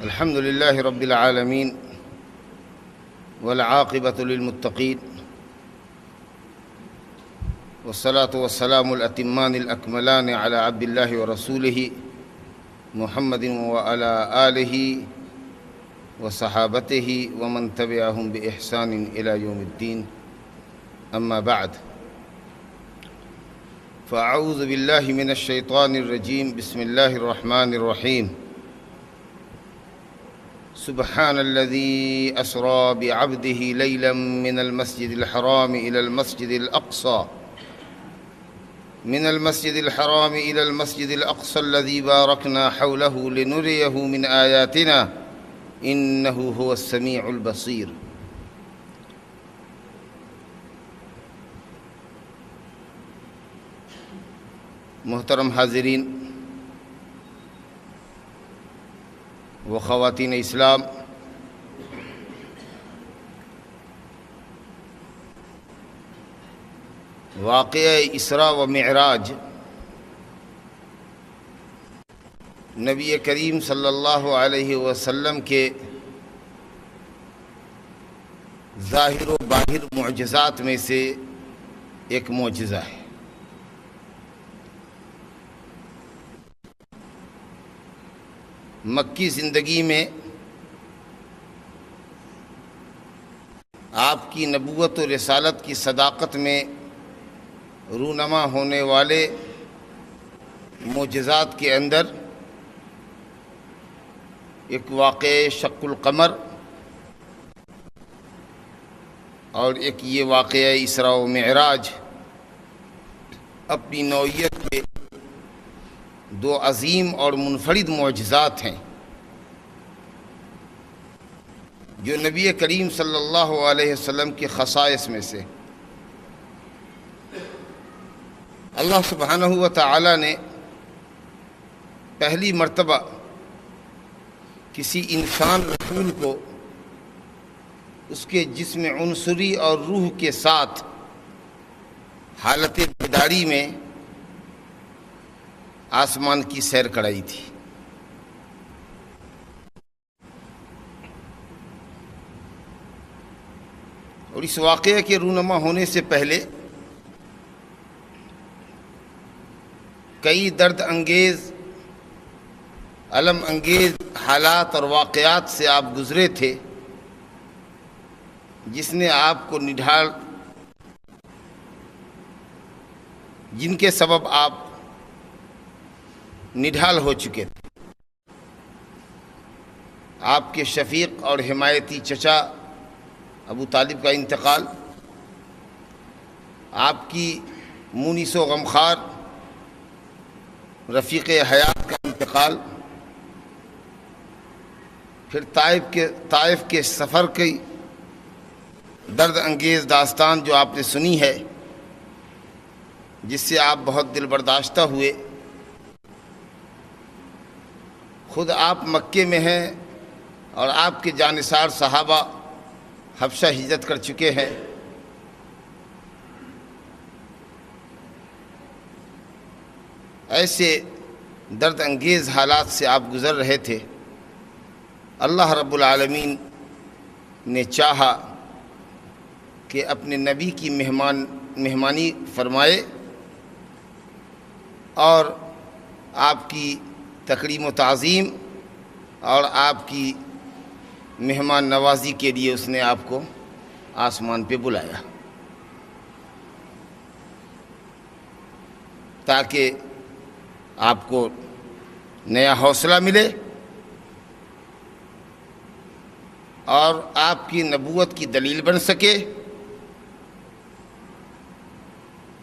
الحمد لله رب العالمين والعاقبة للمتقين والصلاة والسلام الأتمان الأكملان على عبد الله ورسوله محمد وعلى آله وصحابته ومن تبعهم بإحسان إلى يوم الدين. أما بعد، فأعوذ بالله من الشيطان الرجيم. بسم الله الرحمن الرحيم. سبحان الذي أسرى بعبده ليلا من المسجد الحرام إلى المسجد الأقصى الذي باركنا حوله لنريه من آياتنا إنه هو السميع البصير. محترم حاضرین و خواتین اسلام، واقعہ اسراء و معراج نبی کریم صلی اللہ علیہ وسلم کے ظاہر و باہر معجزات میں سے ایک معجزہ ہے. مکی زندگی میں آپ کی نبوت و رسالت کی صداقت میں رونما ہونے والے معجزات کے اندر ایک واقعہ شق القمر اور ایک یہ واقعہ اسراء و معراج اپنی نوعیت کے دو عظیم اور منفرد معجزات ہیں جو نبی کریم صلی اللہ علیہ وسلم کے خصائص میں سے. اللہ سبحانہ و تعالی نے پہلی مرتبہ کسی انسان رسول کو اس کے جسم عنصری اور روح کے ساتھ حالت بیداری میں آسمان کی سیر کرائی تھی. اور اس واقعے کے رونما ہونے سے پہلے کئی درد انگیز، الم انگیز حالات اور واقعات سے آپ گزرے تھے جس نے آپ کو جن کے سبب آپ نڈھال ہو چکے تھے. آپ کے شفیق اور حمایتی چچا ابو طالب کا انتقال، آپ کی مونس و غمخوار رفیق حیات کا انتقال، پھر طائف کے سفر کی درد انگیز داستان جو آپ نے سنی ہے جس سے آپ بہت دل برداشتہ ہوئے. خود آپ مکے میں ہیں اور آپ کے جانثار صحابہ حبشہ ہجرت کر چکے ہیں. ایسے درد انگیز حالات سے آپ گزر رہے تھے. اللہ رب العالمین نے چاہا کہ اپنے نبی کی مہمانی فرمائے اور آپ کی تکریم و تعظیم اور آپ کی مہمان نوازی کے لیے اس نے آپ کو آسمان پہ بلایا تاکہ آپ کو نیا حوصلہ ملے اور آپ کی نبوت کی دلیل بن سکے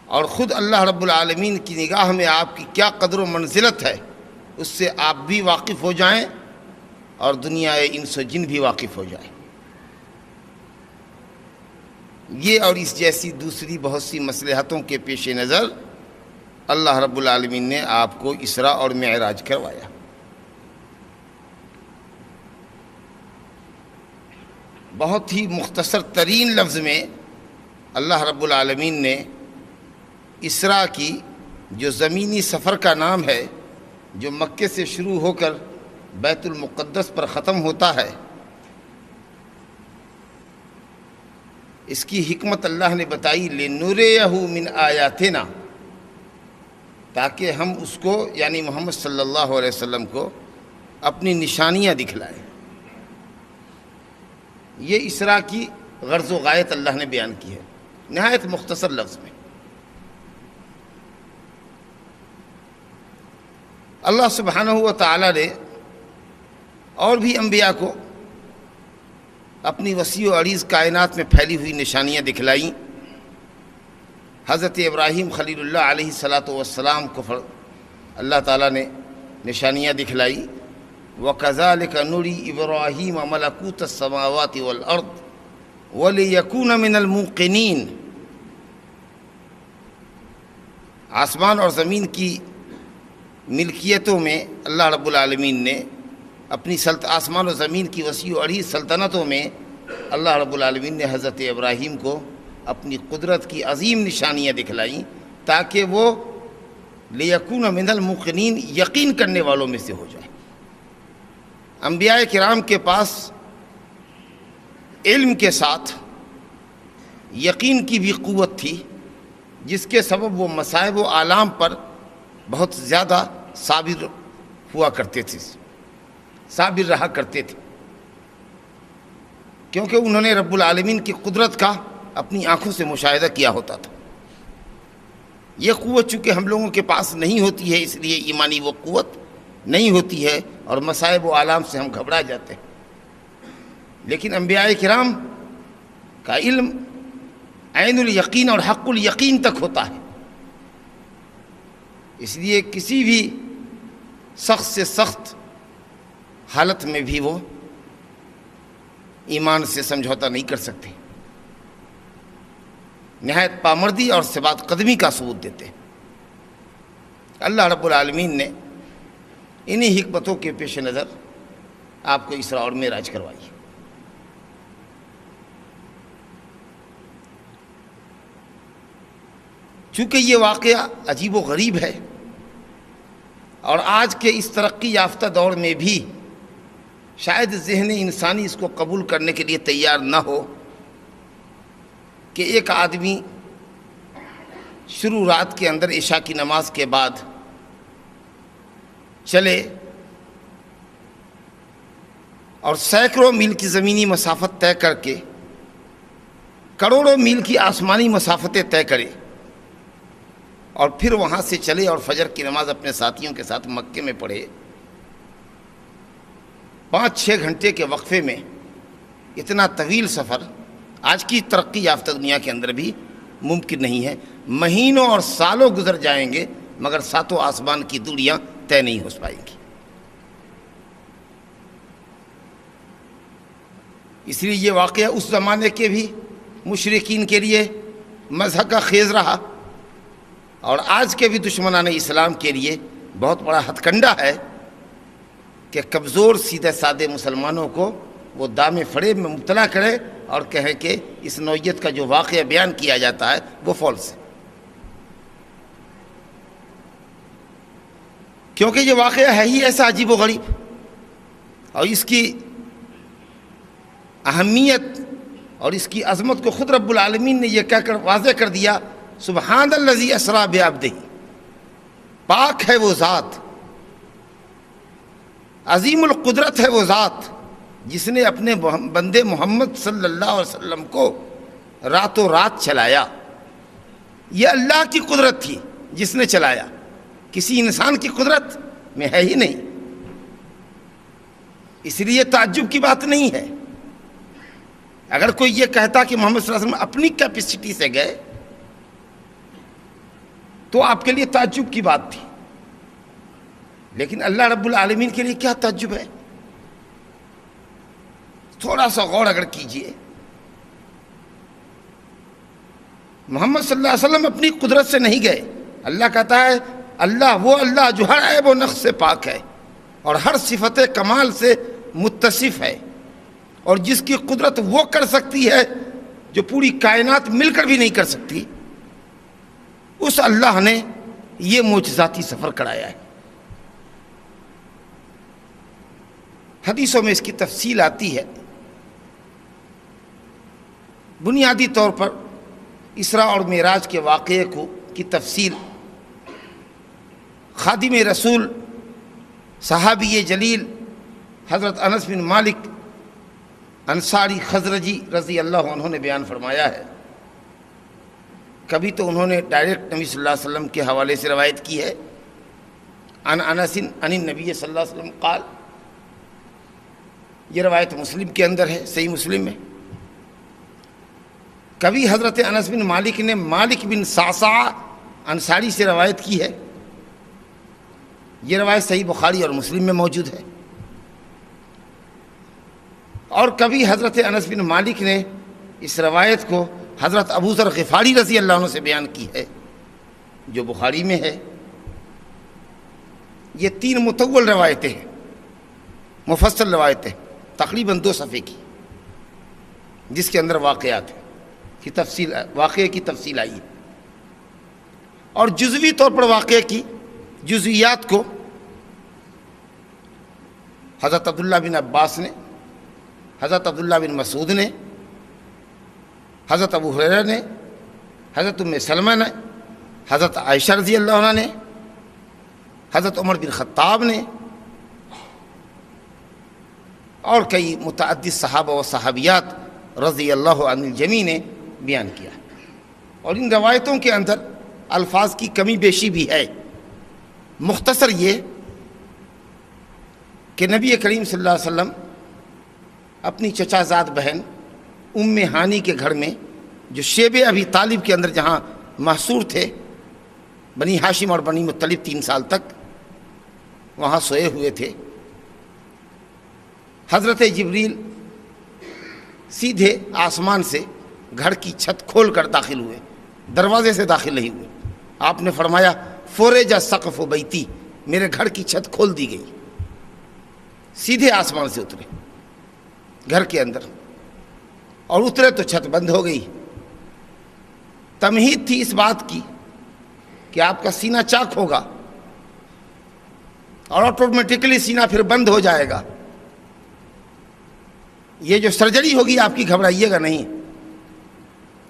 اور خود اللہ رب العالمین کی نگاہ میں آپ کی کیا قدر و منزلت ہے اس سے آپ بھی واقف ہو جائیں اور دنیا انس و جن بھی واقف ہو جائیں. یہ اور اس جیسی دوسری بہت سی مصلحتوں کے پیش نظر اللہ رب العالمین نے آپ کو اسراء اور معراج کروایا. بہت ہی مختصر ترین لفظ میں اللہ رب العالمین نے اسراء کی جو زمینی سفر کا نام ہے جو مکے سے شروع ہو کر بیت المقدس پر ختم ہوتا ہے، اس کی حکمت اللہ نے بتائی لِنُرِيَهُ مِنْ آیاتنا، تاکہ ہم اس کو یعنی محمد صلی اللہ علیہ وسلم کو اپنی نشانیاں دکھلائیں۔ یہ اسراء کی غرض و غایت اللہ نے بیان کی ہے نہایت مختصر لفظ میں۔ اللہ سبحانہ و تعالی نے اور بھی انبیاء کو اپنی وسیع و عریض کائنات میں پھیلی ہوئی نشانیاں دکھلائیں۔ حضرت ابراہیم خلیل اللہ علیہ السلام کو اللہ تعالیٰ نے نشانیاں دکھلائی، وَكَذَلِكَ نُرِي إِبْرَاهِيمَ مَلَكُوتَ السَّمَاوَاتِ وَالْأَرْضِ وَلِيَكُونَ مِنَ الْمُوقِنِينَ۔ آسمان اور زمین کی ملکیتوں میں اللہ رب العالمین نے اپنی آسمان و زمین کی وسیع و عریض سلطنتوں میں اللہ رب العالمین نے حضرت ابراہیم کو اپنی قدرت کی عظیم نشانیاں دکھلائیں تاکہ وہ لیکون من الموقنین یقین کرنے والوں میں سے ہو جائے۔ انبیاء کرام کے پاس علم کے ساتھ یقین کی بھی قوت تھی، جس کے سبب وہ مصائب و آلام پر بہت زیادہ صابر ہوا کرتے تھے، صابر رہا کرتے تھے، کیونکہ انہوں نے رب العالمین کی قدرت کا اپنی آنکھوں سے مشاہدہ کیا ہوتا تھا۔ یہ قوت چونکہ ہم لوگوں کے پاس نہیں ہوتی ہے، اس لیے ایمانی وہ قوت نہیں ہوتی ہے اور مصائب و آلام سے ہم گھبرا جاتے ہیں، لیکن انبیاء کرام کا علم عین الیقین اور حق الیقین تک ہوتا ہے، اس لیے کسی بھی سخت سے سخت حالت میں بھی وہ ایمان سے سمجھوتا نہیں کر سکتے، نہایت پامردی اور ثبات قدمی کا ثبوت دیتے ہیں۔ اللہ رب العالمین نے انہی حکمتوں کے پیش نظر آپ کو اسراء اور معراج کروائی۔ چونکہ یہ واقعہ عجیب و غریب ہے اور آج کے اس ترقی یافتہ دور میں بھی شاید ذہن انسانی اس کو قبول کرنے کے لیے تیار نہ ہو کہ ایک آدمی شروع رات کے اندر عشاء کی نماز کے بعد چلے اور سینکڑوں میل کی زمینی مسافت طے کر کے کروڑوں میل کی آسمانی مسافتیں طے کرے اور پھر وہاں سے چلے اور فجر کی نماز اپنے ساتھیوں کے ساتھ مکے میں پڑھے۔ 5-6 گھنٹے کے وقفے میں اتنا طویل سفر آج کی ترقی یافتہ دنیا کے اندر بھی ممکن نہیں ہے۔ مہینوں اور سالوں گزر جائیں گے مگر ساتوں آسمان کی دوریاں طے نہیں ہو پائیں گی۔ اس لیے یہ واقعہ اس زمانے کے بھی مشرکین کے لیے مذہب کا خیز رہا اور آج کے بھی دشمنان اسلام کے لیے بہت بڑا ہتھ کنڈا ہے کہ کمزور سیدھے سادے مسلمانوں کو وہ دام فریب میں مبتلا کرے اور کہے کہ اس نوعیت کا جو واقعہ بیان کیا جاتا ہے وہ فالس ہے، کیونکہ یہ واقعہ ہے ہی ایسا عجیب و غریب اور اس کی اہمیت اور اس کی عظمت کو خود رب العالمین نے یہ کہہ کر واضح کر دیا، سبحان الذی اسریٰ بعبدہ، پاک ہے وہ ذات، عظیم القدرت ہے وہ ذات جس نے اپنے بندے محمد صلی اللہ علیہ وسلم کو راتوں رات چلایا۔ یہ اللہ کی قدرت تھی جس نے چلایا، کسی انسان کی قدرت میں ہے ہی نہیں، اس لیے تعجب کی بات نہیں ہے۔ اگر کوئی یہ کہتا کہ محمد صلی اللہ علیہ وسلم اپنی کیپیسٹی سے گئے تو آپ کے لیے تعجب کی بات تھی، لیکن اللہ رب العالمین کے لیے کیا تعجب ہے؟ تھوڑا سا غور اگر کیجئے، محمد صلی اللہ علیہ وسلم اپنی قدرت سے نہیں گئے۔ اللہ کہتا ہے اللہ وہ اللہ جو ہر عیب و نقص سے پاک ہے اور ہر صفت کمال سے متصف ہے، اور جس کی قدرت وہ کر سکتی ہے جو پوری کائنات مل کر بھی نہیں کر سکتی، اس اللہ نے یہ معجزاتی سفر کرایا ہے۔ حدیثوں میں اس کی تفصیل آتی ہے۔ بنیادی طور پر اسراء اور معراج کے واقعے کی تفصیل خادم رسول صحابی جلیل حضرت انس بن مالک انصاری خزرجی رضی اللہ عنہ نے بیان فرمایا ہے۔ کبھی تو انہوں نے ڈائریکٹ نبی صلی اللہ علیہ وسلم کے حوالے سے روایت کی ہے، عن انس عن النبی صلی اللہ علیہ وسلم قال، یہ روایت مسلم کے اندر ہے، صحیح مسلم میں۔ کبھی حضرت انس بن مالک نے مالک بن صعصع انصاری سے روایت کی ہے، یہ روایت صحیح بخاری اور مسلم میں موجود ہے۔ اور کبھی حضرت انس بن مالک نے اس روایت کو حضرت ابو ذر غفاری رضی اللہ عنہ سے بیان کی ہے، جو بخاری میں ہے۔ یہ 3 مطول روایتیں ہیں، مفصل روایتیں، تقریباً 2 صفحے کی، جس کے اندر واقعات کی تفصیل، واقعے کی تفصیل آئی ہے۔ اور جزوی طور پر واقعے کی جزویات کو حضرت عبداللہ بن عباس نے، حضرت عبداللہ بن مسعود نے، حضرت ابو ہریرہ نے، حضرت ام سلمہ نے، حضرت عائشہ رضی اللہ عنہ نے، حضرت عمر بن خطاب نے، اور کئی متعدد صحابہ و صحابیات رضی اللہ عنہ الجمیع نے بیان کیا۔ اور ان روایتوں کے اندر الفاظ کی کمی بیشی بھی ہے۔ مختصر یہ کہ نبی کریم صلی اللہ علیہ وسلم اپنی چچا زاد بہن ام ہانی کے گھر میں، جو شیب ابی طالب کے اندر جہاں محصور تھے، بنی ہاشم اور بنی مطلب 3 سال تک وہاں سوئے ہوئے تھے، حضرت جبریل سیدھے آسمان سے گھر کی چھت کھول کر داخل ہوئے، دروازے سے داخل نہیں ہوئے۔ آپ نے فرمایا فورج سقف بیتی، میرے گھر کی چھت کھول دی گئی، سیدھے آسمان سے اترے گھر کے اندر، اور اترے تو چھت بند ہو گئی۔ تمہید تھی اس بات کی کہ آپ کا سینہ چاک ہوگا اور آٹومیٹکلی سینہ پھر بند ہو جائے گا، یہ جو سرجری ہوگی آپ کی گھبرائیے گا نہیں۔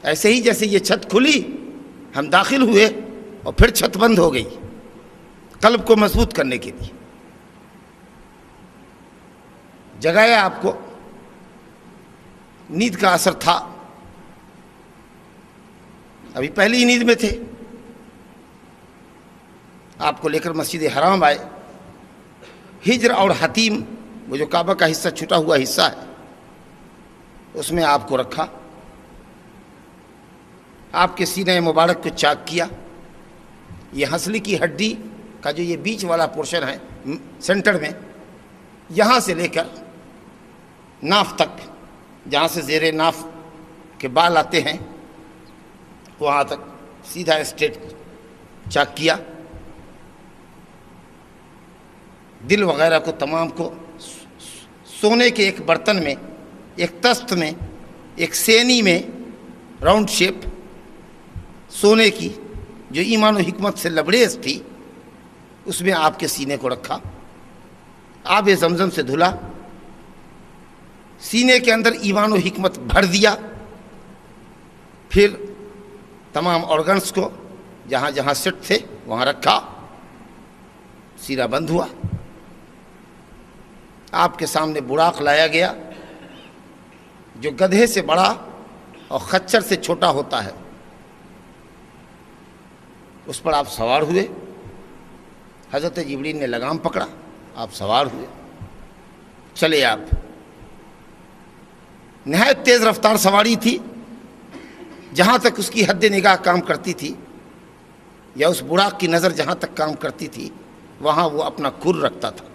ایسے ہی جیسے یہ چھت کھلی، ہم داخل ہوئے اور پھر چھت بند ہو گئی، قلب کو مضبوط کرنے کے لیے جگایا آپ کو۔ نیند کا اثر تھا، ابھی پہلی ہی نیند میں تھے، آپ کو لے کر مسجد حرام آئے۔ ہجر اور حتیم، وہ جو کعبہ کا حصہ چھٹا ہوا حصہ ہے، اس میں آپ کو رکھا، آپ کے سینہ مبارک کو چاک کیا۔ یہ ہنسلی کی ہڈی کا جو یہ بیچ والا پورشن ہے سینٹر میں، یہاں سے لے کر ناف تک، جہاں سے زیر ناف کے بال آتے ہیں، وہاں تک سیدھا اسٹریٹ چاک کیا۔ دل وغیرہ کو تمام کو سونے کے ایک برتن میں، ایک تست میں، ایک سینی میں، راؤنڈ شیپ سونے کی جو ایمان و حکمت سے لبریز تھی، اس میں آپ کے سینے کو رکھا، آب زمزم سے دھلا، سینے کے اندر ایمان و حکمت بھر دیا، پھر تمام آرگنز کو جہاں جہاں سیٹ تھے وہاں رکھا، سینہ بند ہوا۔ آپ کے سامنے براق لایا گیا جو گدھے سے بڑا اور خچر سے چھوٹا ہوتا ہے، اس پر آپ سوار ہوئے۔ حضرت جبریل نے لگام پکڑا، آپ سوار ہوئے، چلے آپ۔ نہایت تیز رفتار سواری تھی، جہاں تک اس کی حد نگاہ کام کرتی تھی، یا اس براق کی نظر جہاں تک کام کرتی تھی، وہاں وہ اپنا کھر رکھتا تھا۔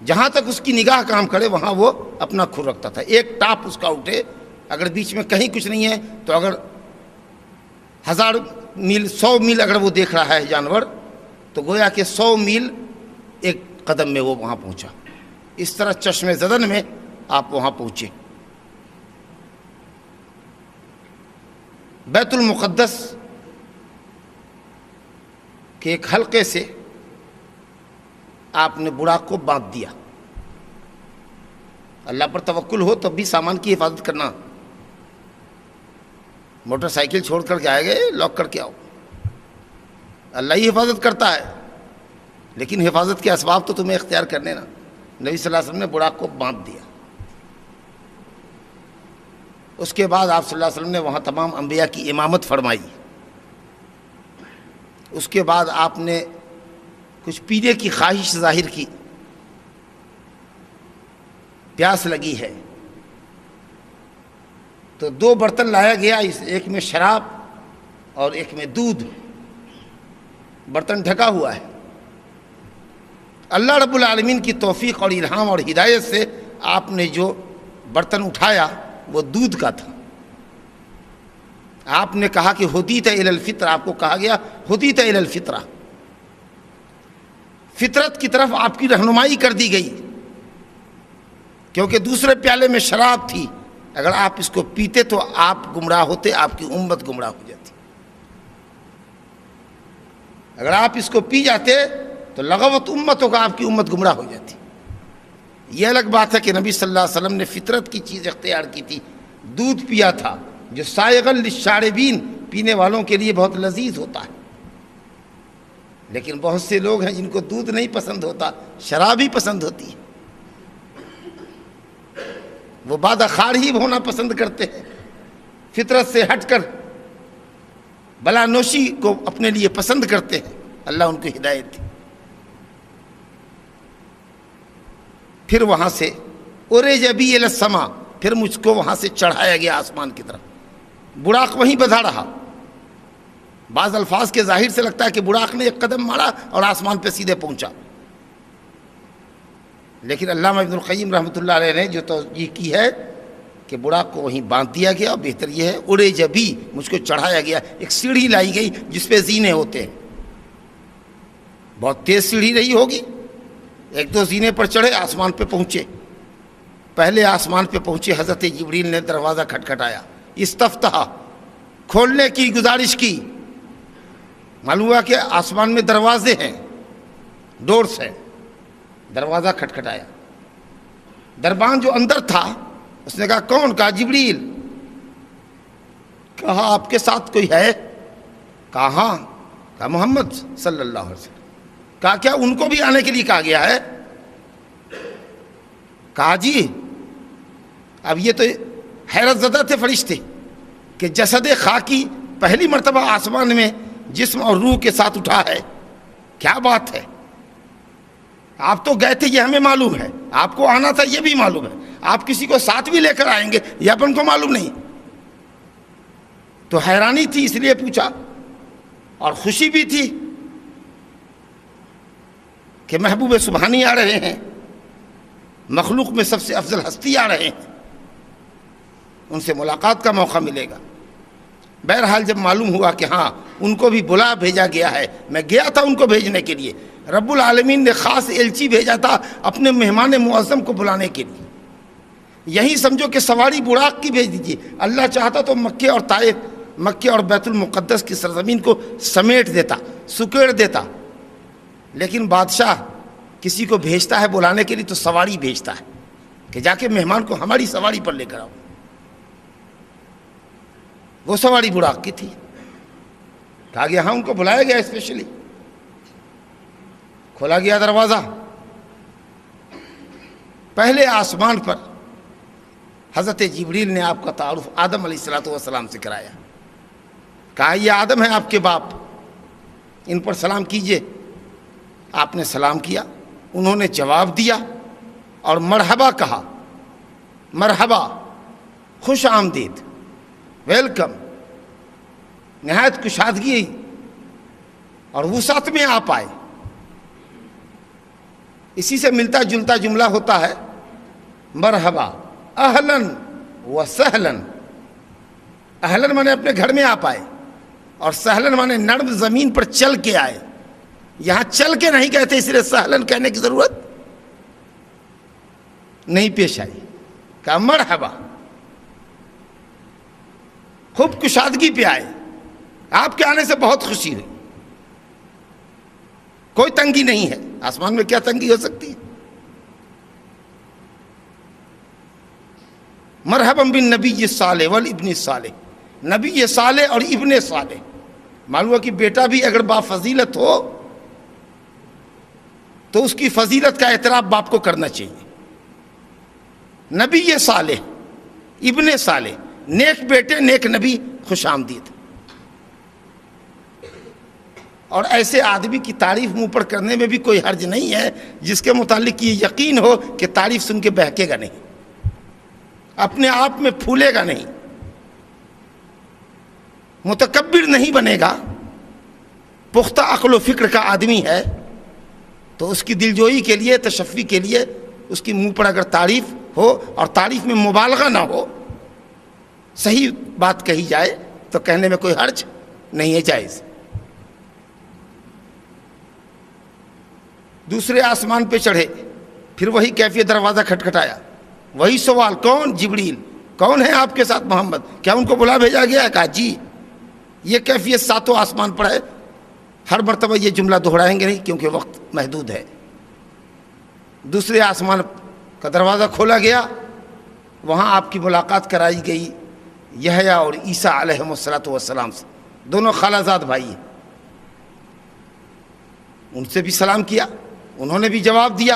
جہاں تک اس کی نگاہ کام کرے وہاں وہ اپنا کھر رکھتا تھا۔ ایک ٹاپ اس کا اٹھے، اگر بیچ میں کہیں کچھ نہیں ہے تو اگر 1000 میل 100 میل اگر وہ دیکھ رہا ہے جانور، تو گویا کہ 100 میل ایک قدم میں وہ وہاں پہنچا۔ اس طرح چشم زدن میں آپ وہاں پہنچے۔ بیت المقدس کے ایک حلقے سے آپ نے بڑاک کو باندھ دیا. اللہ پر توکل ہو تب بھی سامان کی حفاظت کرنا. موٹر سائیکل چھوڑ کر کے آئے گئے, لاک کر کے آؤ. اللہ ہی حفاظت کرتا ہے, لیکن حفاظت کے اسباب تو تمہیں اختیار کرنے نا. نبی صلی اللہ علیہ وسلم نے بڑاک کو باندھ دیا. اس کے بعد آپ صلی اللہ علیہ وسلم نے وہاں تمام انبیاء کی امامت فرمائی. اس کے بعد آپ نے کچھ پینے کی خواہش ظاہر کی, پیاس لگی ہے, تو 2 برتن لایا گیا, ایک میں شراب اور ایک میں دودھ. برتن ڈھکا ہوا ہے. اللہ رب العالمین کی توفیق اور الہام اور ہدایت سے آپ نے جو برتن اٹھایا وہ دودھ کا تھا. آپ نے کہا کہ ہدیت الی الفطرہ, آپ کو کہا گیا ہدیت الی الفطرہ, فطرت کی طرف آپ کی رہنمائی کر دی گئی. کیونکہ دوسرے پیالے میں شراب تھی, اگر آپ اس کو پیتے تو آپ گمراہ ہوتے, آپ کی امت گمراہ ہو جاتی. اگر آپ اس کو پی جاتے تو لغوت امتوں کا آپ کی امت گمراہ ہو جاتی. یہ الگ بات ہے کہ نبی صلی اللہ علیہ وسلم نے فطرت کی چیز اختیار کی تھی, دودھ پیا تھا, جو سائغ للشاربین, پینے والوں کے لیے بہت لذیذ ہوتا ہے. لیکن بہت سے لوگ ہیں جن کو دودھ نہیں پسند ہوتا, شراب ہی پسند ہوتی ہے. وہ بادخار ہی ہونا پسند کرتے ہیں, فطرت سے ہٹ کر بلا نوشی کو اپنے لیے پسند کرتے ہیں. اللہ ان کو ہدایت دی. پھر وہاں سے اُرِجَ بِی الی السماء, پھر مجھ کو وہاں سے چڑھایا گیا آسمان کی طرف. بڑاق وہیں بندھا رہا. بعض الفاظ کے ظاہر سے لگتا ہے کہ بڑاق نے ایک قدم مارا اور آسمان پہ سیدھے پہنچا, لیکن علامہ ابن القیم رحمۃ اللہ علیہ نے جو توجیہ کی ہے کہ بڑاق کو وہیں باندھ دیا گیا. اور بہتر یہ ہے اُرِجَ بِی, مجھ کو چڑھایا گیا. ایک سیڑھی لائی گئی جس پہ زینے ہوتے ہیں, بہت تیز سیڑھی رہی ہوگی. 1-2 زینے پر چڑھے, آسمان پہ پہنچے. پہلے آسمان پہ پہنچے, حضرت جبریل نے دروازہ کھٹکھٹایا, استفتح, کھولنے کی گزارش کی. معلوم ہوا کہ آسمان میں دروازے ہیں, ڈورس ہیں. دروازہ کھٹکھٹایا. دربان جو اندر تھا اس نے کہا کون؟ کہا جبریل. کہا آپ کے ساتھ کوئی ہے؟ کہا ہاں. کہا محمد صلی اللہ علیہ وسلم. کہا کیا ان کو بھی آنے کے لیے کہا گیا ہے؟ کہا جی. اب یہ تو حیرت زدہ تھے فرشتے کہ جسد خاکی پہلی مرتبہ آسمان میں جسم اور روح کے ساتھ اٹھا ہے. کیا بات ہے, آپ تو گئے تھے یہ ہمیں معلوم ہے, آپ کو آنا تھا یہ بھی معلوم ہے, آپ کسی کو ساتھ بھی لے کر آئیں گے یہ اپن کو معلوم نہیں. تو حیرانی تھی اس لیے پوچھا, اور خوشی بھی تھی کہ محبوب سبحانی آ رہے ہیں, مخلوق میں سب سے افضل ہستی آ رہے ہیں, ان سے ملاقات کا موقع ملے گا. بہرحال جب معلوم ہوا کہ ہاں ان کو بھی بلا بھیجا گیا ہے, میں گیا تھا ان کو بھیجنے کے لیے, رب العالمین نے خاص ایلچی بھیجا تھا اپنے مہمان معظم کو بلانے کے لیے. یہی سمجھو کہ سواری بڑاق کی بھیج دیجیے. اللہ چاہتا تو مکے اور طائف, مکے اور بیت المقدس کی سرزمین کو سمیٹ دیتا, سکیڑ دیتا. لیکن بادشاہ کسی کو بھیجتا ہے بلانے کے لیے تو سواری بھیجتا ہے کہ جا کے مہمان کو ہماری سواری پر لے کر آؤ. وہ سواری بڑاق کی تھی. کہا گیا ہاں ان کو بلایا گیا اسپیشلی. کھولا گیا دروازہ. پہلے آسمان پر حضرت جبریل نے آپ کا تعارف آدم علیہ السلام سے کرایا. کہا یہ آدم ہے آپ کے باپ, ان پر سلام کیجئے. آپ نے سلام کیا, انہوں نے جواب دیا اور مرحبا کہا. مرحبا, خوش آمدید, ویلکم. نہایت کشادگی اور وسعت میں آپ آئے. اسی سے ملتا جلتا جملہ ہوتا ہے مرحبا اہلن و سہلن. اہلن مانے اپنے گھر میں آپ آئے, اور سہلن مانے نرم زمین پر چل کے آئے. یہاں چل کے نہیں کہتے, اس لیے سہلن کہنے کی ضرورت نہیں پیش آئی. کہا مرحبا, خوب کشادگی پہ آئے, آپ کے آنے سے بہت خوشی ہوئی. کوئی تنگی نہیں ہے، آسمان میں کیا تنگی ہو سکتی ہے؟ مرحبا بالنبی الصالح والابن الصالح، نبی صالح اور ابن صالح۔ معلوم ہوا کہ بیٹا بھی اگر با فضیلت ہو تو اس کی فضیلت کا اعتراف باپ کو کرنا چاہیے۔ نبی صالح، ابن صالح، نیک بیٹے نیک نبی، خوش آمدید۔ اور ایسے آدمی کی تعریف منہ پر کرنے میں بھی کوئی حرج نہیں ہے جس کے متعلق یہ یقین ہو کہ تعریف سن کے بہکے گا نہیں، اپنے آپ میں پھولے گا نہیں، متکبر نہیں بنے گا، پختہ عقل و فکر کا آدمی ہے، تو اس کی دلجوئی کے لیے، تشفی کے لیے اس کی منہ پر اگر تعریف ہو اور تعریف میں مبالغہ نہ ہو، صحیح بات کہی جائے تو کہنے میں کوئی حرج نہیں ہے، جائز۔ دوسرے آسمان پہ چڑھے، پھر وہی کیفیت، دروازہ کھٹکھٹایا، وہی سوال، کون؟ جبریل۔ کون ہے آپ کے ساتھ؟ محمد۔ کیا ان کو بلا بھیجا گیا ہے؟ کہا جی۔ یہ کیفیت ساتوں آسمان پر ہے، ہر مرتبہ یہ جملہ دہرائیں گے نہیں کیونکہ وقت محدود ہے۔ دوسرے آسمان کا دروازہ کھولا گیا، وہاں آپ کی ملاقات کرائی گئی یحییٰ اور عیسیٰ علیہ السلام سے، دونوں خالہ زاد بھائی ہیں۔ ان سے بھی سلام کیا، انہوں نے بھی جواب دیا،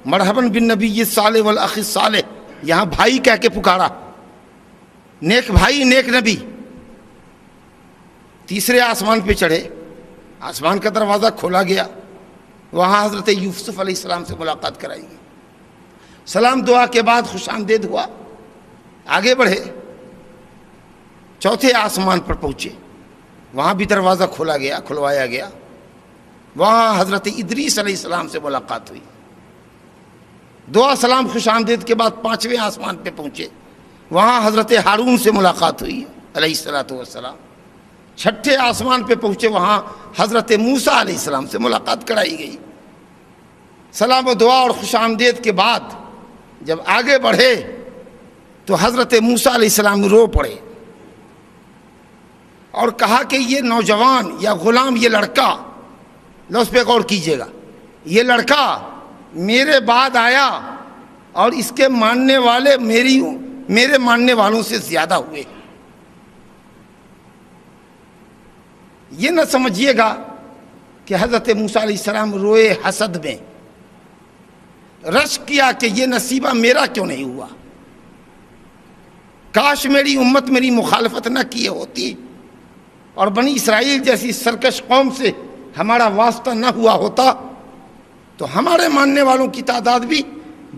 مرحباً بالنبی الصالح والاخ الصالح، یہاں بھائی کہہ کے پکارا، نیک بھائی نیک نبی۔ تیسرے آسمان پہ چڑھے، آسمان کا دروازہ کھولا گیا، وہاں حضرت یوسف علیہ السلام سے ملاقات کرائی گئی، سلام دعا کے بعد خوش آمدید ہوا، آگے بڑھے، چوتھے آسمان پر پہنچے، وہاں بھی دروازہ کھولا گیا، کھلوایا گیا، وہاں حضرت ادریس علیہ السلام سے ملاقات ہوئی، دعا سلام خوش آمدید کے بعد پانچویں آسمان پہ پہنچے، وہاں حضرت ہارون سے ملاقات ہوئی علیہ السلام، چھٹے آسمان پہ پہنچے، وہاں حضرت موسیٰ علیہ السلام سے ملاقات کرائی گئی، سلام و دعا اور خوش آمدید کے بعد جب آگے بڑھے تو حضرت موسیٰ علیہ السلام رو پڑے اور کہا کہ یہ نوجوان یا غلام، یہ لڑکا، لو اس پہ غور کیجئے گا، یہ لڑکا میرے بعد آیا اور اس کے ماننے والے میرے ماننے والوں سے زیادہ ہوئے۔ یہ نہ سمجھیے گا کہ حضرت موسیٰ علیہ السلام روئے حسد میں، رشک کیا کہ یہ نصیبہ میرا کیوں نہیں ہوا، کاش میری امت میری مخالفت نہ کیے ہوتی اور بنی اسرائیل جیسی سرکش قوم سے ہمارا واسطہ نہ ہوا ہوتا تو ہمارے ماننے والوں کی تعداد بھی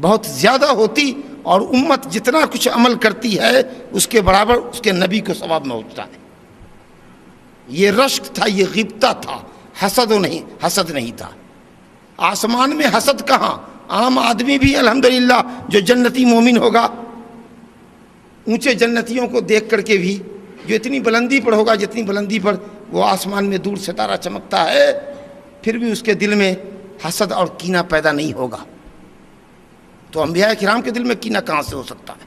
بہت زیادہ ہوتی اور امت جتنا کچھ عمل کرتی ہے اس کے برابر اس کے نبی کو ثواب پہنچتا ہے۔ یہ رشک تھا، یہ غبطہ تھا، حسد نہیں تھا۔ آسمان میں حسد کہاں، عام آدمی بھی الحمدللہ جو جنتی مومن ہوگا، اونچے جنتیوں کو دیکھ کر کے بھی جو اتنی بلندی پر ہوگا جتنی بلندی پر وہ آسمان میں دور ستارہ چمکتا ہے، پھر بھی اس کے دل میں حسد اور کینہ پیدا نہیں ہوگا۔ تو انبیاء کرام کے دل میں کینہ کہاں سے ہو سکتا ہے؟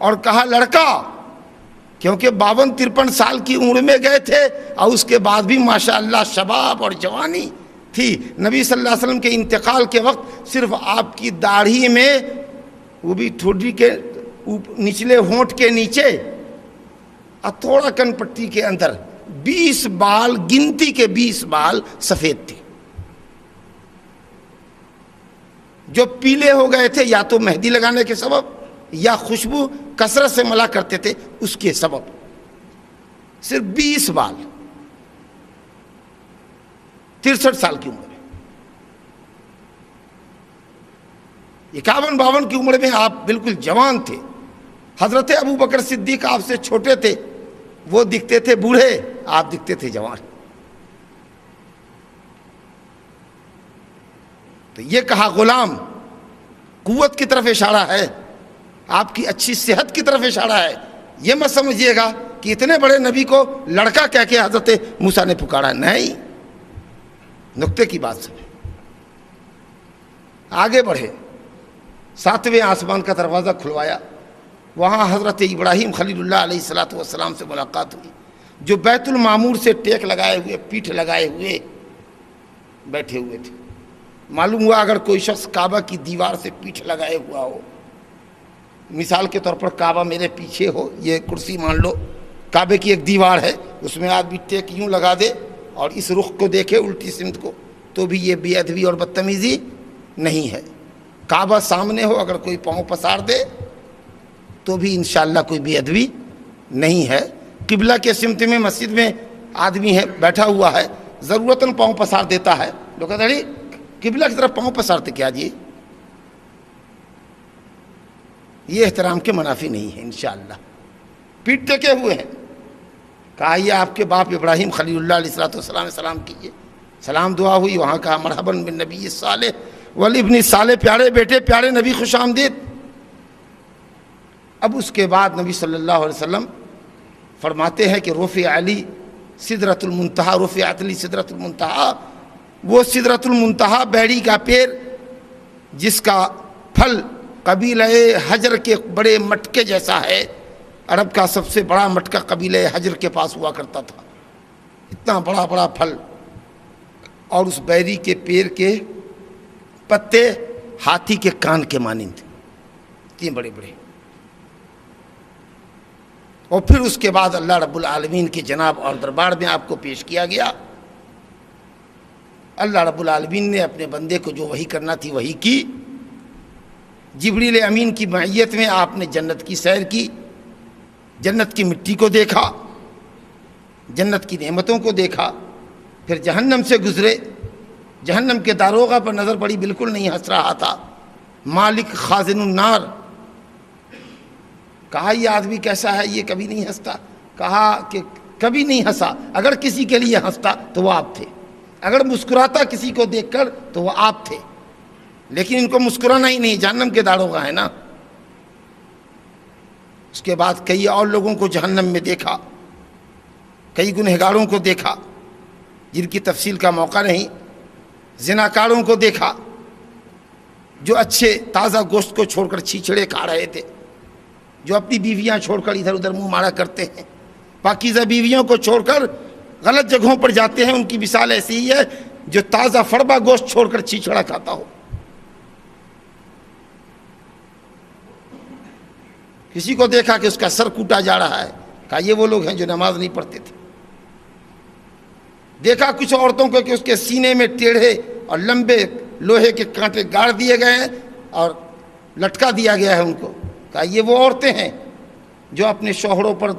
اور کہا لڑکا، کیونکہ 52-53 سال کی عمر میں گئے تھے اور اس کے بعد بھی ماشاءاللہ شباب اور جوانی تھی۔ نبی صلی اللہ علیہ وسلم کے انتقال کے وقت صرف آپ کی داڑھی میں، وہ بھی ٹھوڑی کے نچلے ہونٹ کے نیچے اور تھوڑا کن پٹی کے اندر 20 بال، گنتی کے 20 بال سفید تھے، جو پیلے ہو گئے تھے یا تو مہندی لگانے کے سبب یا خوشبو کثرت سے ملا کرتے تھے اس کے سبب، صرف 20 بال، 63 سال کی عمر میں، 51-52 کی عمر میں آپ بالکل جوان تھے۔ حضرت ابو بکر صدیق آپ سے چھوٹے تھے، وہ دکھتے تھے بوڑھے، آپ دکھتے تھے جوان۔ تو یہ کہا غلام، قوت کی طرف اشارہ ہے، آپ کی اچھی صحت کی طرف اشارہ ہے۔ یہ مت سمجھیے گا کہ اتنے بڑے نبی کو لڑکا کہہ کے حضرت موسیٰ نے پکارا، نہیں، نقطے کی بات سمجھیں۔ آگے بڑھے، 7ویں آسمان کا دروازہ کھلوایا، وہاں حضرت ابراہیم خلیل اللہ علیہ السلام سے ملاقات ہوئی، جو بیت المعمور سے ٹیک لگائے ہوئے، پیٹھ لگائے ہوئے بیٹھے ہوئے تھے. معلوم ہوا اگر کوئی شخص کعبہ کی دیوار سے پیٹھ لگائے ہوا ہو، مثال کے طور پر کعبہ میرے پیچھے ہو، یہ کرسی مان لو کعبے کی ایک دیوار ہے، اس میں آدمی ٹیک یوں لگا دے اور اس رخ کو دیکھے الٹی سمت کو، تو بھی یہ بے ادبی اور بدتمیزی نہیں ہے. کعبہ سامنے ہو، اگر کوئی پاؤں پسار دے تو بھی انشاءاللہ کوئی بے ادبی نہیں ہے. قبلہ کے سمت میں مسجد میں آدمی ہے بیٹھا ہوا ہے، ضرورتاً پاؤں پسار دیتا ہے، لوگ کہتے ہیں قبلہ کی طرف پاؤں پسارتے کیا جی؟ یہ احترام کے منافی نہیں ہے. انشاءاللہ پیٹ ٹکے ہوئے ہیں. کہا یہ آپ کے باپ ابراہیم خلیل اللہ علیہ السلام سلام کیجئے. سلام دعا ہوئی، وہاں کہا مرحباً بالنبی صالح والابن صالح، پیارے بیٹے پیارے نبی خوش آمدید. اب اس کے بعد نبی صلی اللہ علیہ وسلم فرماتے ہیں کہ رفع علی سدرۃ المنتہا، رفعت علی سدرۃ المنتہا، وہ سدرۃ المنتہا بیڑی کا پیر جس کا پھل قبیلہ حجر کے بڑے مٹکے جیسا ہے. عرب کا سب سے بڑا مٹکا قبیلہ حجر کے پاس ہوا کرتا تھا، اتنا بڑا بڑا پھل، اور اس بیری کے پیر کے پتے ہاتھی کے کان کے مانند تھے، اتنے بڑے بڑے. اور پھر اس کے بعد اللہ رب العالمین کے جناب اور دربار میں آپ کو پیش کیا گیا. اللہ رب العالمین نے اپنے بندے کو جو وحی کرنا تھی وحی کی. جبریل امین کی معیت میں آپ نے جنت کی سیر کی، جنت کی مٹی کو دیکھا، جنت کی نعمتوں کو دیکھا. پھر جہنم سے گزرے، جہنم کے داروغہ پر نظر پڑی، بالکل نہیں ہنس رہا تھا. مالک خازن النار. کہا یہ آدمی کیسا ہے، یہ کبھی نہیں ہنستا. کہا کہ کبھی نہیں ہنسا، اگر کسی کے لیے ہنستا تو وہ آپ تھے، اگر مسکراتا کسی کو دیکھ کر تو وہ آپ تھے، لیکن ان کو مسکرانا ہی نہیں، جہنم کے داروغہ ہے نا. اس کے بعد کئی اور لوگوں کو جہنم میں دیکھا، کئی گنہگاروں کو دیکھا جن کی تفصیل کا موقع نہیں. زناکاروں کو دیکھا جو اچھے تازہ گوشت کو چھوڑ کر چھیچڑے کھا رہے تھے، جو اپنی بیویاں چھوڑ کر ادھر ادھر منہ مارا کرتے ہیں، پاکیزہ بیویوں کو چھوڑ کر غلط جگہوں پر جاتے ہیں. ان کی مثال ایسی ہی ہے جو تازہ فربا گوشت چھوڑ کر چھیچڑا کھاتا ہو. کسی کو دیکھا کہ اس کا سر کوٹا جا رہا ہے، کہا یہ وہ لوگ ہیں جو نماز نہیں پڑھتے تھے. دیکھا کچھ عورتوں کو کہ اس کے سینے میں ٹیڑھے اور لمبے لوہے کے کانٹے گاڑ دیے گئے ہیں اور لٹکا دیا گیا ہے ان کو، کہا یہ وہ عورتیں ہیں جو اپنے شوہروں پر